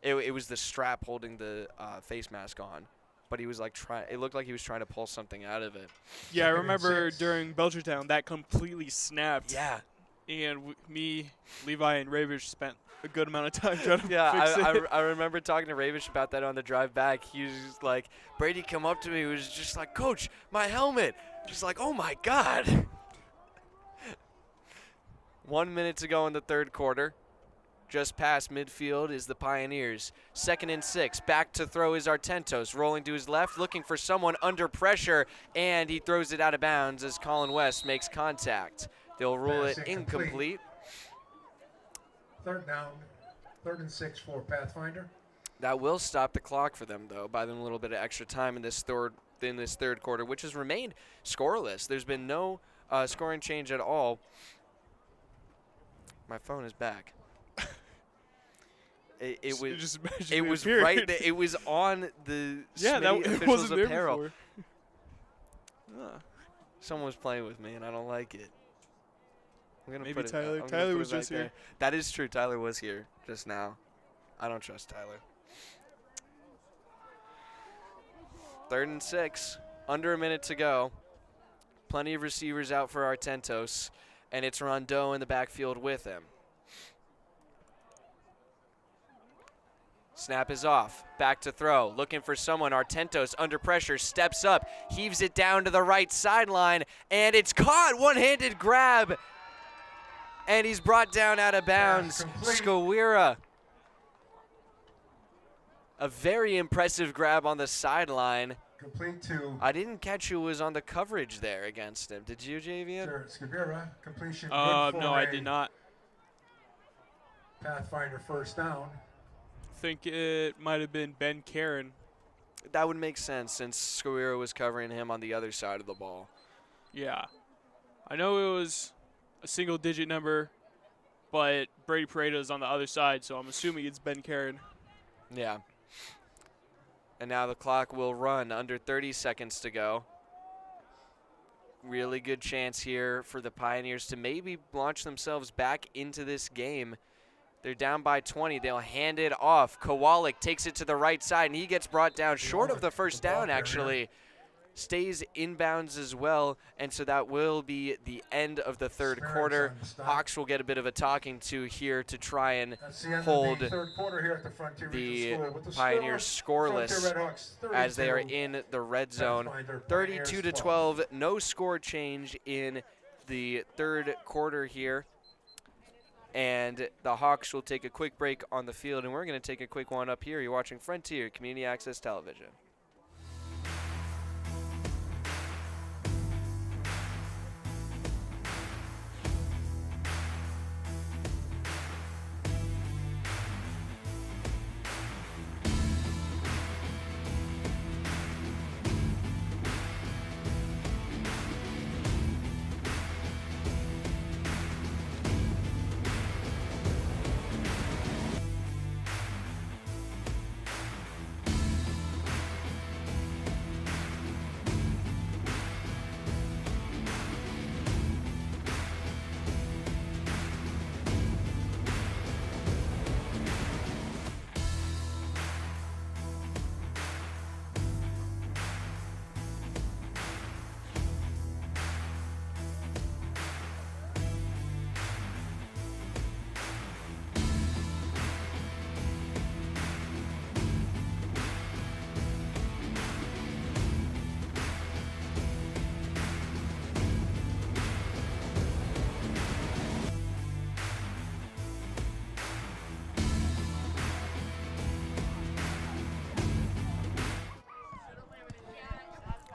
It was the strap holding the face mask on, but he was like it looked like he was trying to pull something out of it. Yeah, I Second and remember 6. during Belchertown that completely snapped. Yeah. And me, Levi, and Ravish spent a good amount of time trying to fix Yeah, it. I remember talking to Ravish about that on the drive back. He was just like, Brady come up to me, he was just like, Coach, my helmet. Just like, oh my God. 1 minute to go in the third quarter. Just past midfield is the Pioneers. 2nd and 6. Back to throw is Artentos. Rolling to his left, looking for someone under pressure, and he throws it out of bounds as Colin West makes contact. They'll rule Pass it incomplete. incomplete. Third down. 3rd and 6 for Pathfinder. That will stop the clock for them, though, buy them a little bit of extra time in this third quarter, which has remained scoreless. There's been no scoring change at all. My phone is back. It was Just magically it was appeared. right there. It was on the Yeah, Smitty it officials wasn't there apparel. before. Someone was playing with me, and I don't like it. I'm gonna Maybe put it, Tyler. I'm gonna Tyler put was it back just here. there. That is true. Tyler was here just now. I don't trust Tyler. 3rd and 6. Under a minute to go. Plenty of receivers out for Artentos, and it's Rondeau in the backfield with him. Snap is off. Back to throw. Looking for someone. Artentos under pressure. Steps up. Heaves it down to the right sideline. And it's caught. One-handed grab. And he's brought down out of bounds. Skawira. A very impressive grab on the sideline. Complete to I didn't catch who was on the coverage there against him. Did you, Javian? Skavira. Completion. No, good for I a did not. Pathfinder first down. Think it might have been Ben Karen. That would make sense since Skawira was covering him on the other side of the ball. Yeah. I know it was a single-digit number, but Brady Paredo's on the other side, so I'm assuming it's Ben Karen. Yeah. And now the clock will run. Under 30 seconds to go. Really good chance here for the Pioneers to maybe launch themselves back into this game. They're down by 20. They'll hand it off. Kowalik takes it to the right side, and he gets brought down short of the first down, actually. Stays inbounds as well, and so that will be the end of the third quarter. Hawks will get a bit of a talking to here to try and hold the Pioneers scoreless as they are in the red zone. 32-12, no score change in the third quarter here. And the Hawks will take a quick break on the field, and we're going to take a quick one up here. You're watching Frontier Community Access Television.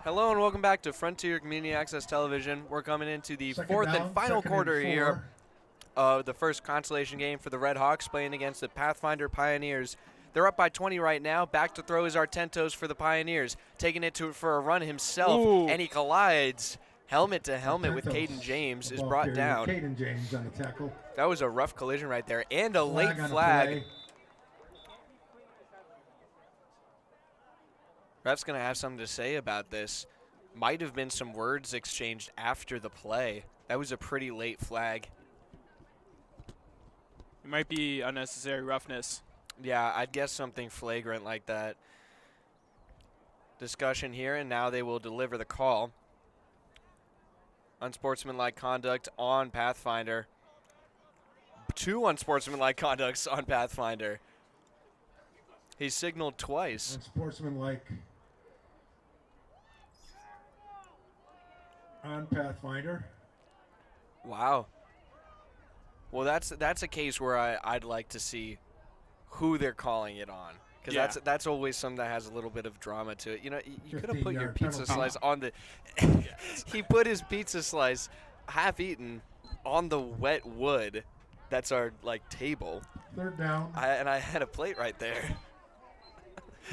Hello and welcome back to Frontier Community Access Television. We're coming into the fourth and final quarter here of the first consolation game for the Red Hawks playing against the Pathfinder Pioneers. They're up by 20 right now. Back to throw is Artentos for the Pioneers. Taking it for a run himself, and he collides helmet to helmet with Caden James, is brought down. Caden James on the tackle. That was a rough collision right there, and a late flag. Ref's going to have something to say about this. Might have been some words exchanged after the play. That was a pretty late flag. It might be unnecessary roughness. Yeah, I'd guess something flagrant like that. Discussion here, and now they will deliver the call. Unsportsmanlike conduct on Pathfinder. Two unsportsmanlike conducts on Pathfinder. He signaled twice. Unsportsmanlike on Pathfinder. Wow. Well, that's a case where I'd like to see who they're calling it on, because that's always something that has a little bit of drama to it. You know, you could have put your pizza slice on the. He put his pizza slice, half eaten, on the wet wood. That's our table. Third down. And I had a plate right there.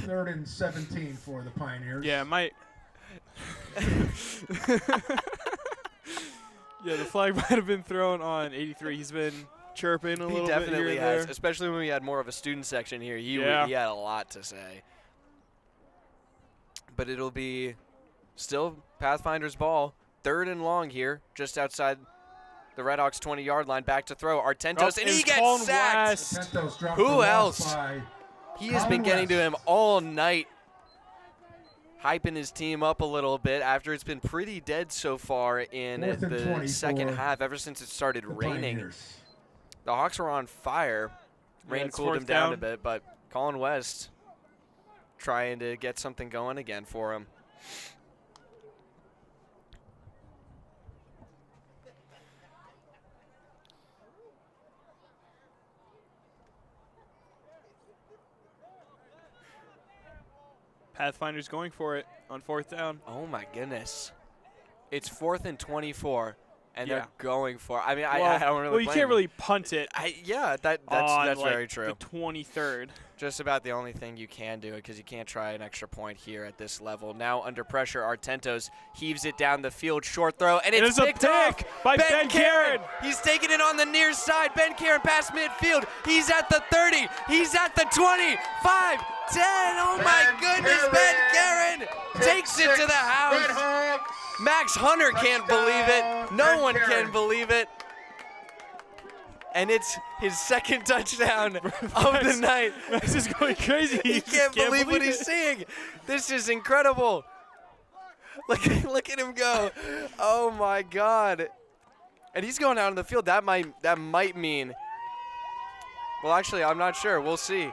3rd and 17 for the Pioneers. Yeah, yeah, the flag might have been thrown on 83. He's been chirping a little bit here and there. He definitely has, especially when we had more of a student section here. He had a lot to say. But it'll be still Pathfinder's ball. 3rd and long here, just outside the Redhawks 20-yard line. Back to throw. Artentos, and he gets sacked. Who else? He has been getting to him all night, hyping his team up a little bit after it's been pretty dead so far in the second half, ever since it started raining. The Hawks were on fire. Rain cooled them down a bit, but Colin West trying to get something going again for him. Pathfinder's going for it on 4th down. Oh my goodness. It's 4th and 24, and Yeah. they're going for it. I mean, Well, I don't really well, you blame can't them. really punt it Yeah, that's on like, very true. the 23rd. Just about the only thing you can do, because you can't try an extra point here at this level. Now under pressure, Artentos heaves it down the field, short throw, and it's a picked pick off by Ben Karen. He's taking it on the near side. Ben Karen past midfield. He's at the 30. He's at the 25, 10. Oh my goodness, Ben Karen takes it to the house. Max Hunter can't believe it. No one can believe it. And it's his second touchdown of the night. This is going crazy. He can't believe what he's seeing. This is incredible. Look at him go. Oh my God. And he's going out on the field. That might mean. Well, actually, I'm not sure. We'll see.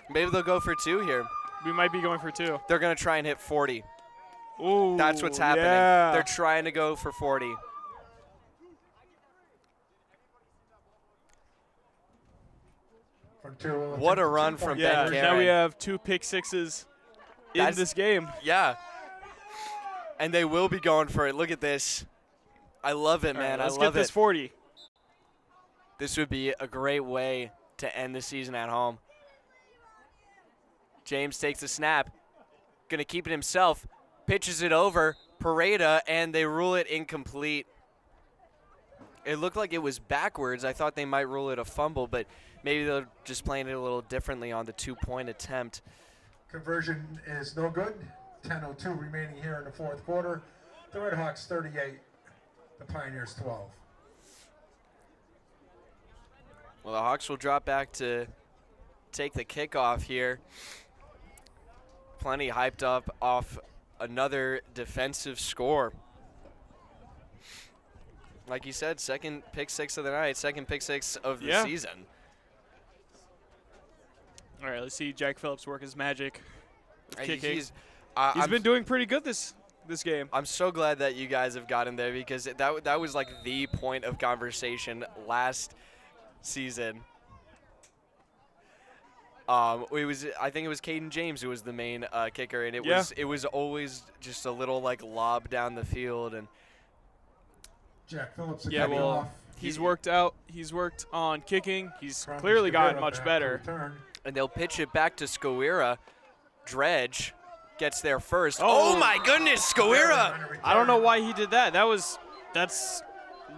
Maybe they'll go for 2 here. We might be going for 2. They're gonna try and hit 40. Ooh, That's what's happening. Yeah. They're trying to go for 40. What a run from Yeah, Ben Karen. now we have 2 pick sixes in That's- this game. Yeah. And they will be going for it. Look at this. I love it, All right, man. let's I love get this it. 40. This would be a great way to end the season at home. James takes the snap. Going to keep it himself. Pitches it over. Pareda, and they rule it incomplete. It looked like it was backwards. I thought they might rule it a fumble, but maybe they're just playing it a little differently on the 2-point attempt. Conversion is no good. 10:02 remaining here in the fourth quarter. The Red Hawks 38, the Pioneers 12. Well, the Hawks will drop back to take the kickoff here. Plenty hyped up off another defensive score. Like you said, second pick six of the night, second pick six of the season. All right, let's see Jack Phillips work his magic with kicking. He's He's been doing pretty good this game. I'm so glad that you guys have got him there, because that was like the point of conversation last season. I think it was Caden James who was the main kicker, and it was always just a little like lob down the field. And Jack Phillips well, he's worked on kicking. He's clearly gotten much better. And they'll pitch it back to Skowira. Dredge gets there first. Oh my goodness, Skowira! I don't know why he did that. That's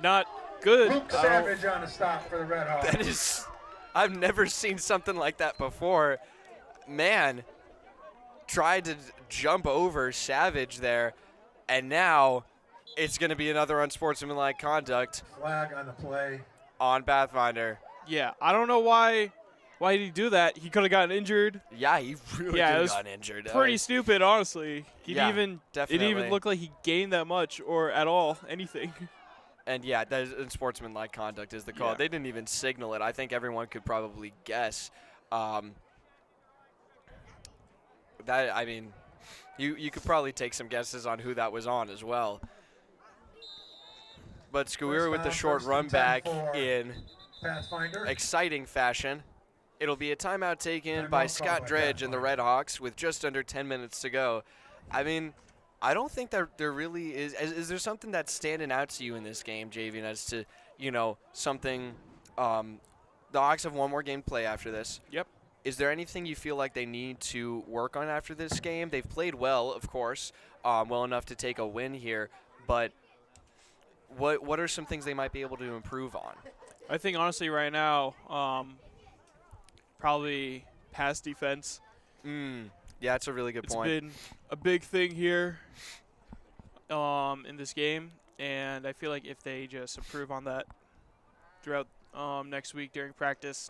not good. Luke Savage on the stop for the Red Hawks. That is, I've never seen something like that before. Man, tried to jump over Savage there, and now it's going to be another unsportsmanlike conduct Flag on the play. on Pathfinder. Yeah, I don't know why did he do that? He could have gotten injured. Yeah, he really could it have was gotten injured. Pretty stupid, honestly. It didn't definitely. even look like he gained that much or at all anything. And yeah, that is unsportsmanlike conduct is the call. Yeah. They didn't even signal it. I think everyone could probably guess. You could probably take some guesses on who that was on as well. But Skowira with the short run back in Pathfinder. exciting fashion. It'll be a timeout taken by Scott Dredge and the Red Hawks with just under 10 minutes to go. I mean, I don't think that there really is. Is there something that's standing out to you in this game, Javian, as to, something? The Hawks have one more game to play after this. Yep. Is there anything you feel like they need to work on after this game? They've played well, of course, well enough to take a win here. But what are some things they might be able to improve on? I think honestly right now, probably pass defense. Yeah, that's a really good point. It's been a big thing here in this game, and I feel like if they just improve on that throughout next week during practice,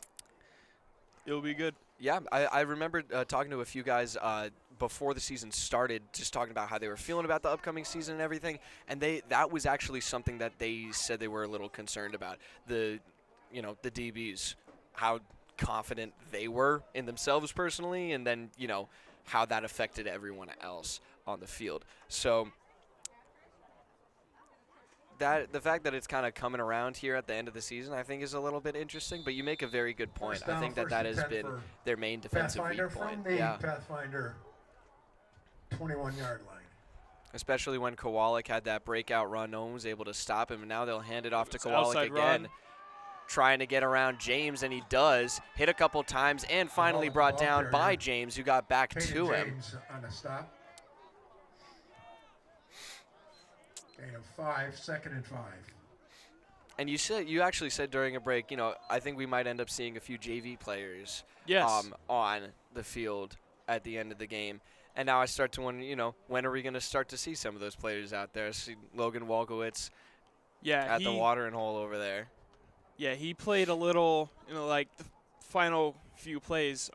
it'll be good. Yeah, I remember talking to a few guys before the season started, just talking about how they were feeling about the upcoming season and everything, and that was actually something that they said they were a little concerned about. The DBs, how confident they were in themselves personally, and then, you know, how that affected everyone else on the field. So that the fact that it's kind of coming around here at the end of the season, I think, is a little bit interesting. But you make a very good point. I think that has been their main defensive Pathfinder weak point. from the Yeah, Pathfinder 21-yard line. especially when Kowalik had that breakout run. No one was able to stop him, and now they'll hand it off to It's Kowalik outside again. run. Trying to get around James, and he does. Hit a couple times and finally brought down by James, who got back to him. James on a stop. Gain of 5, 2nd and 5. And you actually said during a break, you know, I think we might end up seeing a few JV players Yes. on the field at the end of the game. And now I start to wonder, you know, when are we going to start to see some of those players out there? See Logan Walkowitz Yeah. at the watering hole over there. Yeah, he played a little, like the final few plays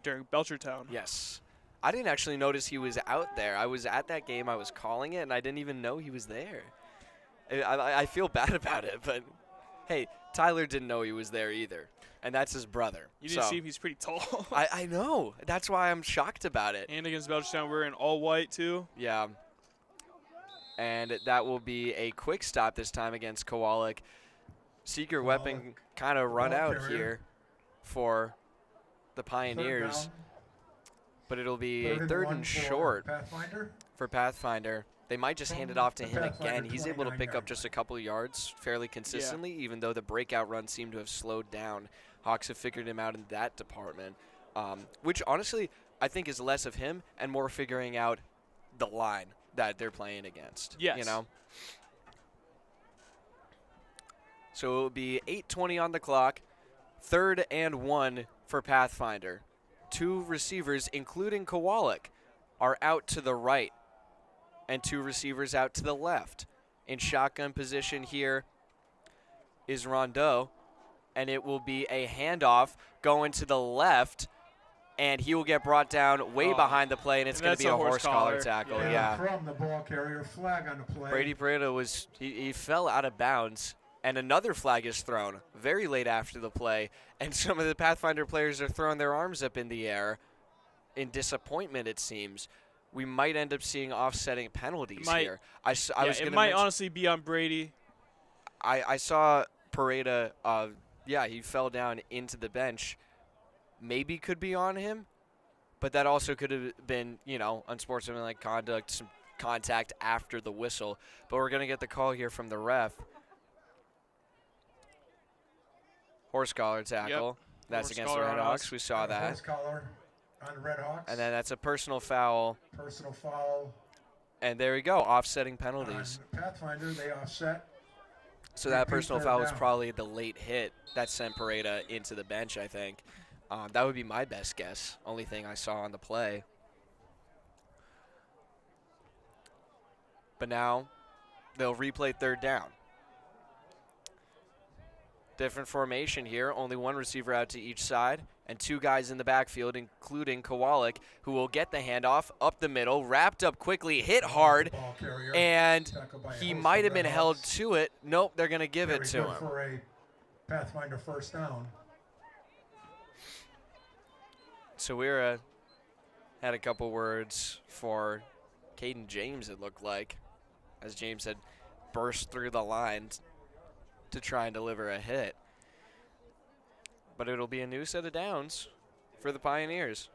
during Belchertown. Yes. I didn't actually notice he was out there. I was at that game. I was calling it, and I didn't even know he was there. I feel bad about it, but hey, Tyler didn't know he was there either, and that's his brother. You didn't see him. He's pretty tall. I know. That's why I'm shocked about it. And against Belchertown, we're in all white, too. Yeah. And that will be a quick stop this time against Kowalik. Secret weapon kind of run out here for the Pioneers. But it'll be a third and short for Pathfinder. They might just hand it off to him again. He's able to pick up just a couple of yards fairly consistently, even though the breakout run seemed to have slowed down. Hawks have figured him out in that department, which honestly I think is less of him and more figuring out the line that they're playing against. Yes. You know? So it will be 8:20 on the clock, 3rd and 1 for Pathfinder. 2 receivers, including Kowalik, are out to the right, and 2 receivers out to the left. In shotgun position here is Rondeau, and it will be a handoff going to the left, and he will get brought down way behind the play, and it's going to be a horse collar tackle. Yeah. From the ball carrier, flag on the play. Brady Pareto he fell out of bounds, and another flag is thrown very late after the play, and some of the Pathfinder players are throwing their arms up in the air in disappointment, it seems. We might end up seeing offsetting penalties here. It might honestly be on Brady. I saw Pareto, he fell down into the bench. Maybe could be on him, but that also could have been, unsportsmanlike conduct, some contact after the whistle. But we're going to get the call here from the ref. Horse collar tackle. Yep. That's Horse against the collar Red on Hawks. us. We saw that. Horse collar on the Red Hawks. And then that's a personal foul. Personal foul. And there we go, offsetting penalties. On Pathfinder, they offset. So that personal foul was down. probably the late hit that sent Pareto into the bench, I think. That would be my best guess. Only thing I saw on the play. But now they'll replay 3rd down. Different formation here. Only 1 receiver out to each side and 2 guys in the backfield, including Kowalik, who will get the handoff up the middle, wrapped up quickly, hit hard, Ball carrier, and tackled by a he host might of have been Red held Hawks. to it. Nope, they're going to give Very it to good him. for a Pathfinder first down. So we're had a couple words for Caden James, it looked like, as James had burst through the lines to try and deliver a hit. But it'll be a new set of downs for the Pioneers.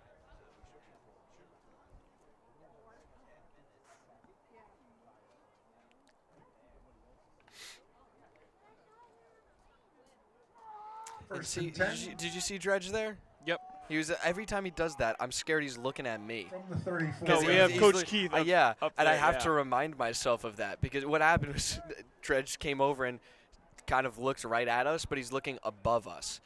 And First see, and 10 did you see Dredge there? Yep. He was every time he does that, I'm scared he's looking at me. from the 34. No, we have He's Coach look- Keith yeah, up and I there, have yeah. to remind myself of that because what happened was Dredge came over and kind of looked right at us, but he's looking above us.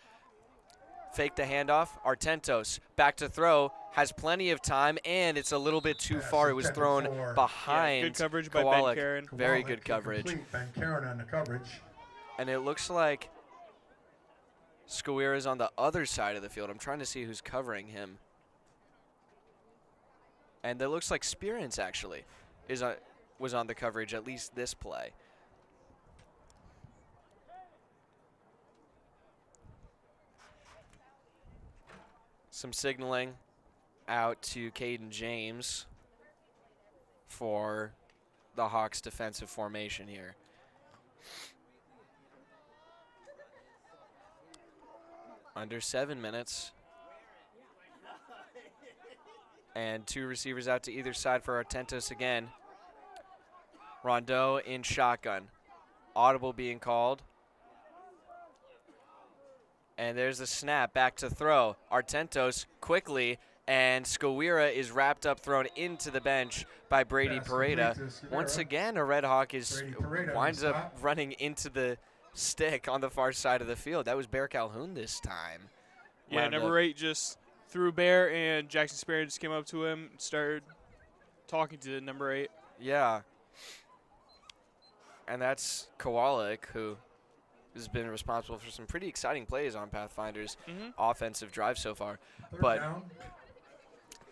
Fake the handoff. Artentos back to throw, has plenty of time, and it's a little bit too Pass far. It was intended thrown for- behind. Good coverage by Ben Kowalik. Karen. Very Kowalik good coverage. incomplete. Ben Karen on the coverage. And it looks like Skowira's on the other side of the field. I'm trying to see who's covering him. And it looks like Spearance actually was on the coverage, at least this play. Some signaling out to Caden James for the Hawks defensive formation here. Under 7 minutes. And 2 receivers out to either side for Artentos again. Rondeau in shotgun. Audible being called. And there's a snap, back to throw. Artentos quickly, and Skowira is wrapped up, thrown into the bench by Brady Pass Pareda. complete to Skowira. Once again, a Red Hawk Brady Pareda winds on up stop. running into the stick on the far side of the field. That was Bear Calhoun this time. Yeah, Wound number up- 8 just threw Bear, and Jackson Sperry just came up to him and started talking to number 8. Yeah. And that's Kowalik, who has been responsible for some pretty exciting plays on Pathfinder's offensive drive so far. Third But down.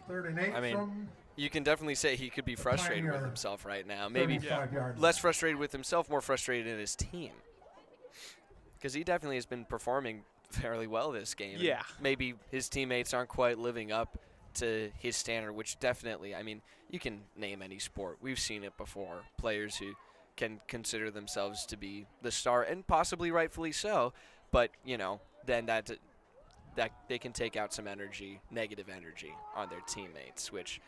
3rd and 8 I mean, from you can definitely say he could be frustrated with Pioneer. himself right now. Maybe 35-yard less frustrated with himself, more frustrated in his team. Because he definitely has been performing fairly well this game. Yeah. Maybe his teammates aren't quite living up to his standard, which definitely, I mean, you can name any sport. We've seen it before. Players who can consider themselves to be the star, and possibly rightfully so, but, you know, then that they can take out some energy, negative energy, on their teammates, which,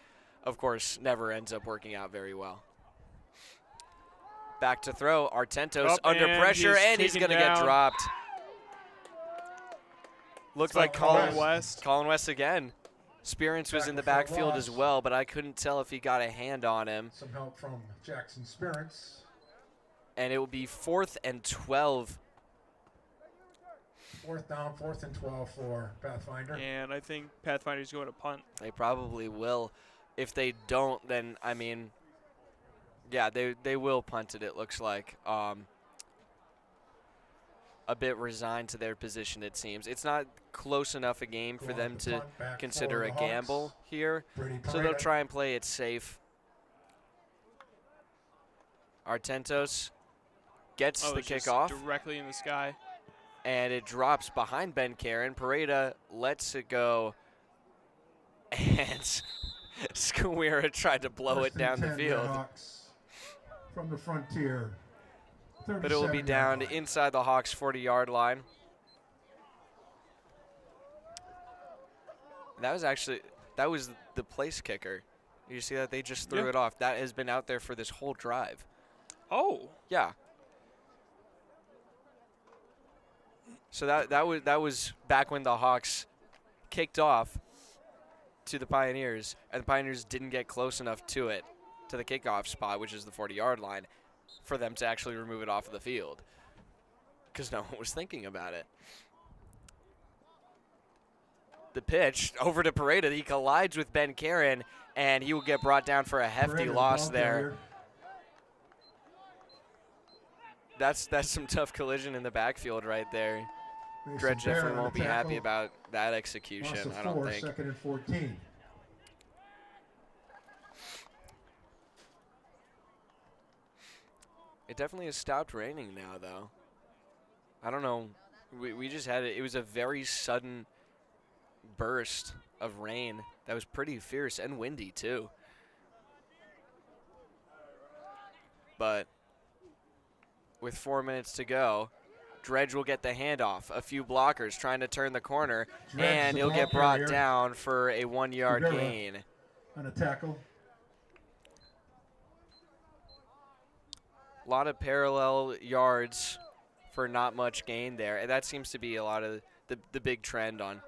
of course, never ends up working out very well. Back to throw. Artentos Up, under and pressure, he's and he's taken going to get down. dropped. Looks like Colin Colin West again. Spearance was in the Tackle for backfield loss. as well, but I couldn't tell if he got a hand on him. some help from Jackson Spirits. And it will be 4th and 12. 4th down, 4th and 12 for Pathfinder. And I think Pathfinder's going to punt. They probably will. If they don't, then, I mean, yeah, they will punt it looks like. A bit resigned to their position, it seems. It's not close enough a game for Go on them to to punt back consider for a the Hawks. gamble here. Brady So they'll Pareda. try and play it safe. Artentos gets the it's just kickoff, directly in the sky. and it drops behind Ben Karen. Pareda lets it go, and Skowira tried to blow it First and down the 10 field. Redhawks from the frontier. But it will be 37-yard down line. inside the Hawks' 40-yard line. That was the place kicker. You see that? They just threw Yeah. it off. That has been out there for this whole drive. Oh. Yeah. So that was back when the Hawks kicked off to the Pioneers, and the Pioneers didn't get close enough to it, to the kickoff spot, which is the 40-yard line, for them to actually remove it off of the field, because no one was thinking about it. The pitch over to Pareda. He collides with Ben Karen, and he will get brought down for a hefty Pareda's loss ball there. carrier. That's some tough collision in the backfield right there. Mason Dredge Bear definitely on won't the be happy tackle. about that Loss execution, of I don't 4, think. 2nd and 14. It definitely has stopped raining now, though. I don't know. We just had it. It was a very sudden burst of rain that was pretty fierce and windy, too. But with 4 minutes to go, Dredge will get the handoff. A few blockers trying to turn the corner, Dredge, and the he'll ball get brought carrier. down for a 1-yard Rivera. gain. On a tackle. A lot of parallel yards for not much gain there. And that seems to be a lot of the big trend on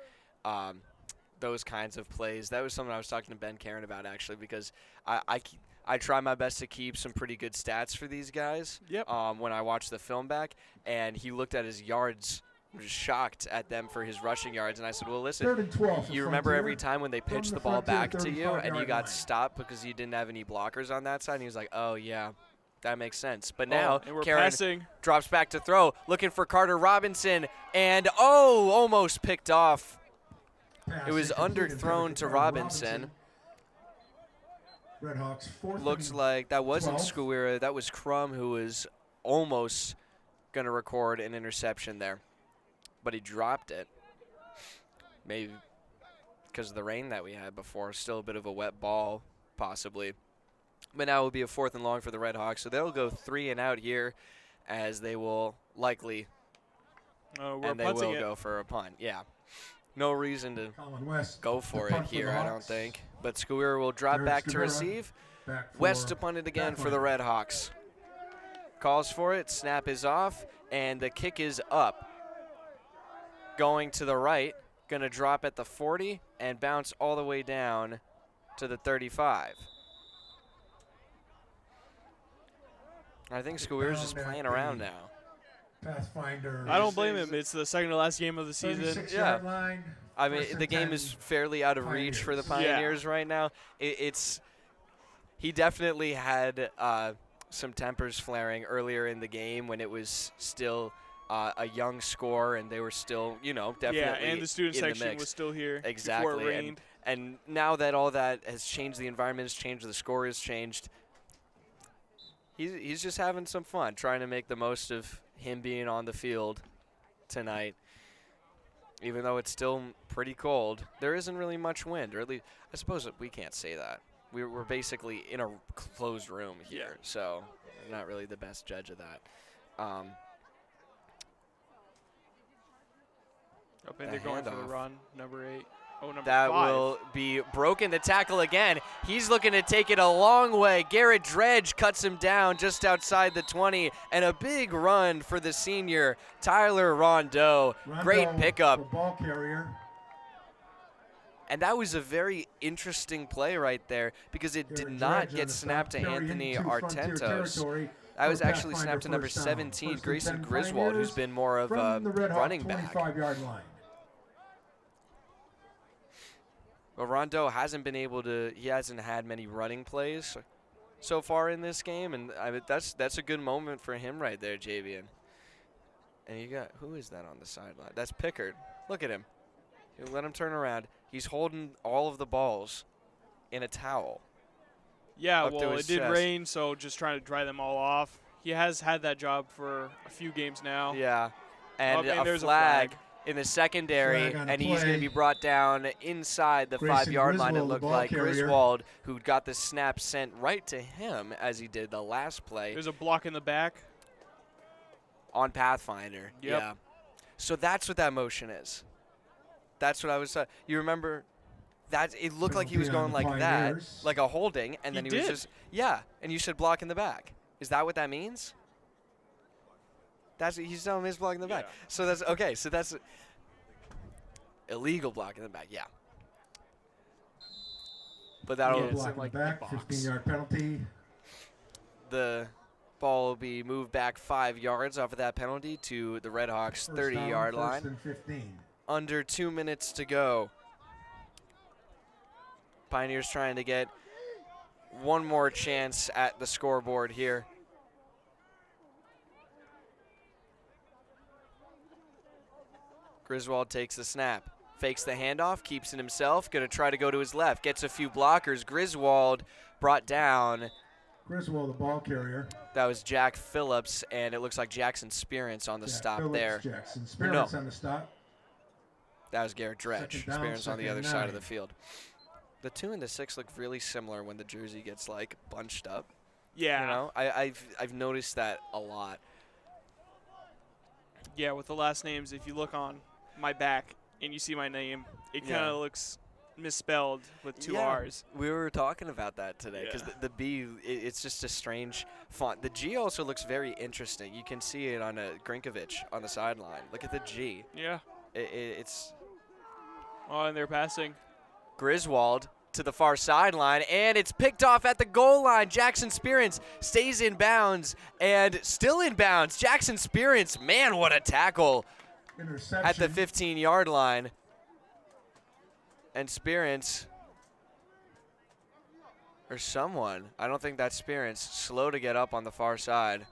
those kinds of plays. That was something I was talking to Ben Karen about, actually, because I try my best to keep some pretty good stats for these guys. Yep. When I watch the film back, and he looked at his yards, was shocked at them for his rushing yards, and I said, well, listen, 3rd and 12 for you remember Frontier. every time when they From pitched the the ball Frontier back to you and you 35-yard got line. stopped because you didn't have any blockers on that side? And he was like, oh, yeah, that makes sense. But Oh, now and we're Karen passing. drops back to throw, looking for Carter Robinson, and almost picked off. Pass It was incomplete underthrown intended to for Robinson. Redhawks 4th Looks and like that wasn't 12. Skowira, that was Crum, who was almost going to record an interception there. But he dropped it. Maybe because of the rain that we had before. Still a bit of a wet ball, possibly. But now it will be a 4th and long for the Red Hawks, so they'll go 3 and out here, as they will likely, We're and they punting will it. go for a punt. Yeah, no reason to Colin West. go the for it punt here, the I don't Hawks. think. But Squeer will drop Jared back to Scudera, receive. back for West to punt it again for the Pathfinder. Red Hawks. Calls for it, snap is off, and the kick is up. Going to the right, going to drop at the 40 and bounce all the way down to the 35. I think Squeer's just Down at playing the around now. Pathfinder. I don't blame him. It's the second to last game of the season. 36-yard line. I mean, First and the game 10. is fairly out of reach for the Pioneers. Pioneers right now. He definitely had some tempers flaring earlier in the game when it was still a young score and they were still, definitely Yeah, and the student in the section mix. was still here Exactly. before it rained. And now that all that has changed, the environment has changed, the score has changed, he's just having some fun, trying to make the most of him being on the field tonight. Even though it's still pretty cold, there isn't really much wind, or at least I suppose we can't say that. We're basically in a closed room here, so I'm not really the best judge of that. Up and The they're going for the handoff. run, number 8. Oh, number That 5. will be broken. The tackle again. He's looking to take it a long way. Garrett Dredge cuts him down just outside the 20, and a big run for the senior, Tyler Rondeau. Great Rondo, pickup. the ball carrier. And that was a very interesting play right there because it did Garrett not Dredge on get the snapped to stop, carry Anthony into Frontier Artentos. territory That was for actually Pathfinder snapped to number first down. 17, First and Grayson 10 Griswold, who's Pioneers been more of a from the Red Hawk running back. 25-yard line. But Rondo hasn't been able to. He hasn't had many running plays so far in this game, and I mean, that's a good moment for him right there, Javian. And you got, who is that on the sideline? That's Pickard. Look at him. You let him turn around. He's holding all of the balls in a towel. Yeah, up to well, his it did chest. rain, so just trying to dry them all off. He has had that job for a few games now. Yeah, and, and a there's a flag flag. in the secondary, Flag on the and he's going to play. be brought down inside the Grayson 5-yard line. It Griswold, the looked ball like carrier. Griswold, who got the snap sent right to him as he did the last play There's a block in the back. on Pathfinder. Yep. Yeah. So that's what that motion is. That's what I was. You remember? That it looked like he was Penalty going on like the that, Pioneers. like a holding, and He then he was did. just and you said block in the back. Is that what that means? That's he's telling me he's blocking the back. Yeah. So that's okay. So that's illegal block in the back. Yeah. But that'll Yeah, it's Block in, in like, the the back, box. 15-yard penalty. the ball will be moved back 5 yards off of that penalty to the Red Hawks' First down, 30-yard first line. and 15. Under 2 minutes to go. Pioneers trying to get one more chance at the scoreboard here. Griswold takes the snap, fakes the handoff, keeps it himself, going to try to go to his left, gets a few blockers. Griswold brought down. Griswold, the ball carrier. That was Jack Phillips, and it looks like Jackson Spearance on the Jack stop Phillips, there. Jackson Spirits No. on the stop. That was Garrett Dredge. Second down, Spearance on the second other and side of 9. the field. The 2 and the 6 look really similar when the jersey gets like bunched up. Yeah. You know, I've noticed that a lot. Yeah, with the last names, if you look on my back and you see my name, it kind Yeah. of looks misspelled with 2 Yeah, R's. We were talking about that today because Yeah. the B, it's just a strange font. The G also looks very interesting. You can see it on a Grinkovich on the sideline. Look at the G. Yeah. It's Oh, and they're passing. Griswold to the far sideline, and it's picked off at the goal line. Jackson Spearance stays in bounds and still in bounds. Jackson Spearance, man, what a tackle Interception. at the 15-yard line. And Spearance, or someone, I don't think that's Spearance, slow to get up on the far side.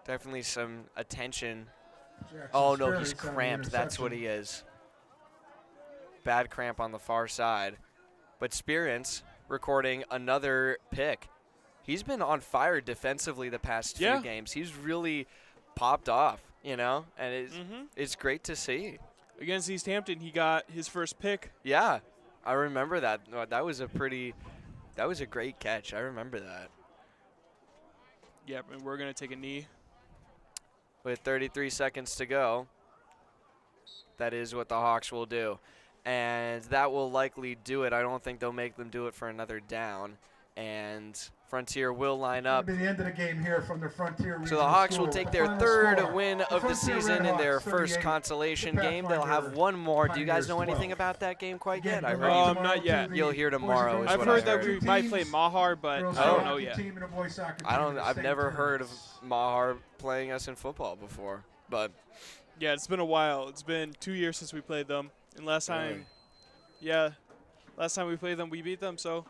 Definitely some attention. Jackson Oh, no, he's Spirits on the cramped. That's what he is. Bad cramp on the far side. But Spearance recording another pick. He's been on fire defensively the past few Yeah. games. He's really popped off, you know, and it's Mm-hmm. it's great to see. against East Hampton, he got his first pick. Yeah, I remember that. That was a great catch. I remember that. Yep, and we're going to take a knee. With 33 seconds to go, that is what the Hawks will do. And that will likely do it. I don't think they'll make them do it for another down. And Frontier will line up. It'll be the end of the game here from the Frontier So the Regional Hawks will School. take The their final third score, win of the Frontier season Red in their Hawks, first 38, consolation the game. They'll have Pathfinder one more. Do you guys know Pioneers anything 12. about that game quite Again, yet? I good heard luck you. tomorrow Not yet. to the You'll hear boys and tomorrow girls is I've what heard I that heard. we might play Mahar, but Girls I don't soccer know yet. team and a boys soccer I team don't. in the I've state never heard of tournaments. Mahar playing us in football before, but Yeah, it's been a while. It's been 2 years since we played them. And last time, last time we played them, we beat them, so.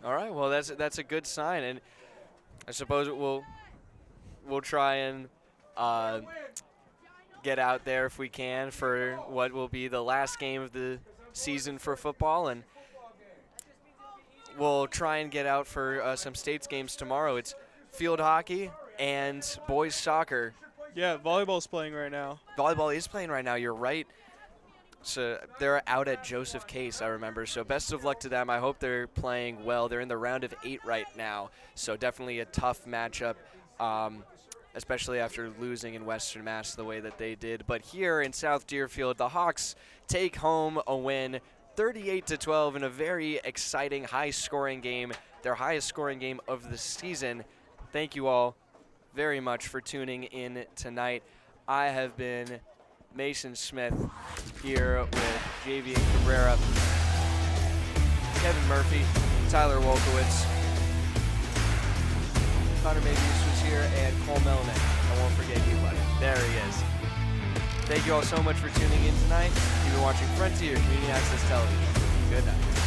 all right. Well, that's a good sign, and I suppose we'll try and get out there if we can for what will be the last game of the season for football, and we'll try and get out for some states games tomorrow. It's field hockey and boys soccer. Yeah, volleyball's playing right now. Volleyball is playing right now. You're right. So they're out at Joseph Case, I remember. So best of luck to them. I hope they're playing well. They're in the round of 8 right now. So definitely a tough matchup, especially after losing in Western Mass the way that they did. But here in South Deerfield, the Hawks take home a win, 38-12, in a very exciting, high-scoring game, their highest-scoring game of the season. Thank you all very much for tuning in tonight. I have been Mason Smith here with JV Cabrera, Kevin Murphy, Tyler Wolkowitz, Connor Mabius was here, and Cole Melnick. I won't forget you, buddy. There he is. Thank you all so much for tuning in tonight. You've been watching Frontier Community Access Television. Good night.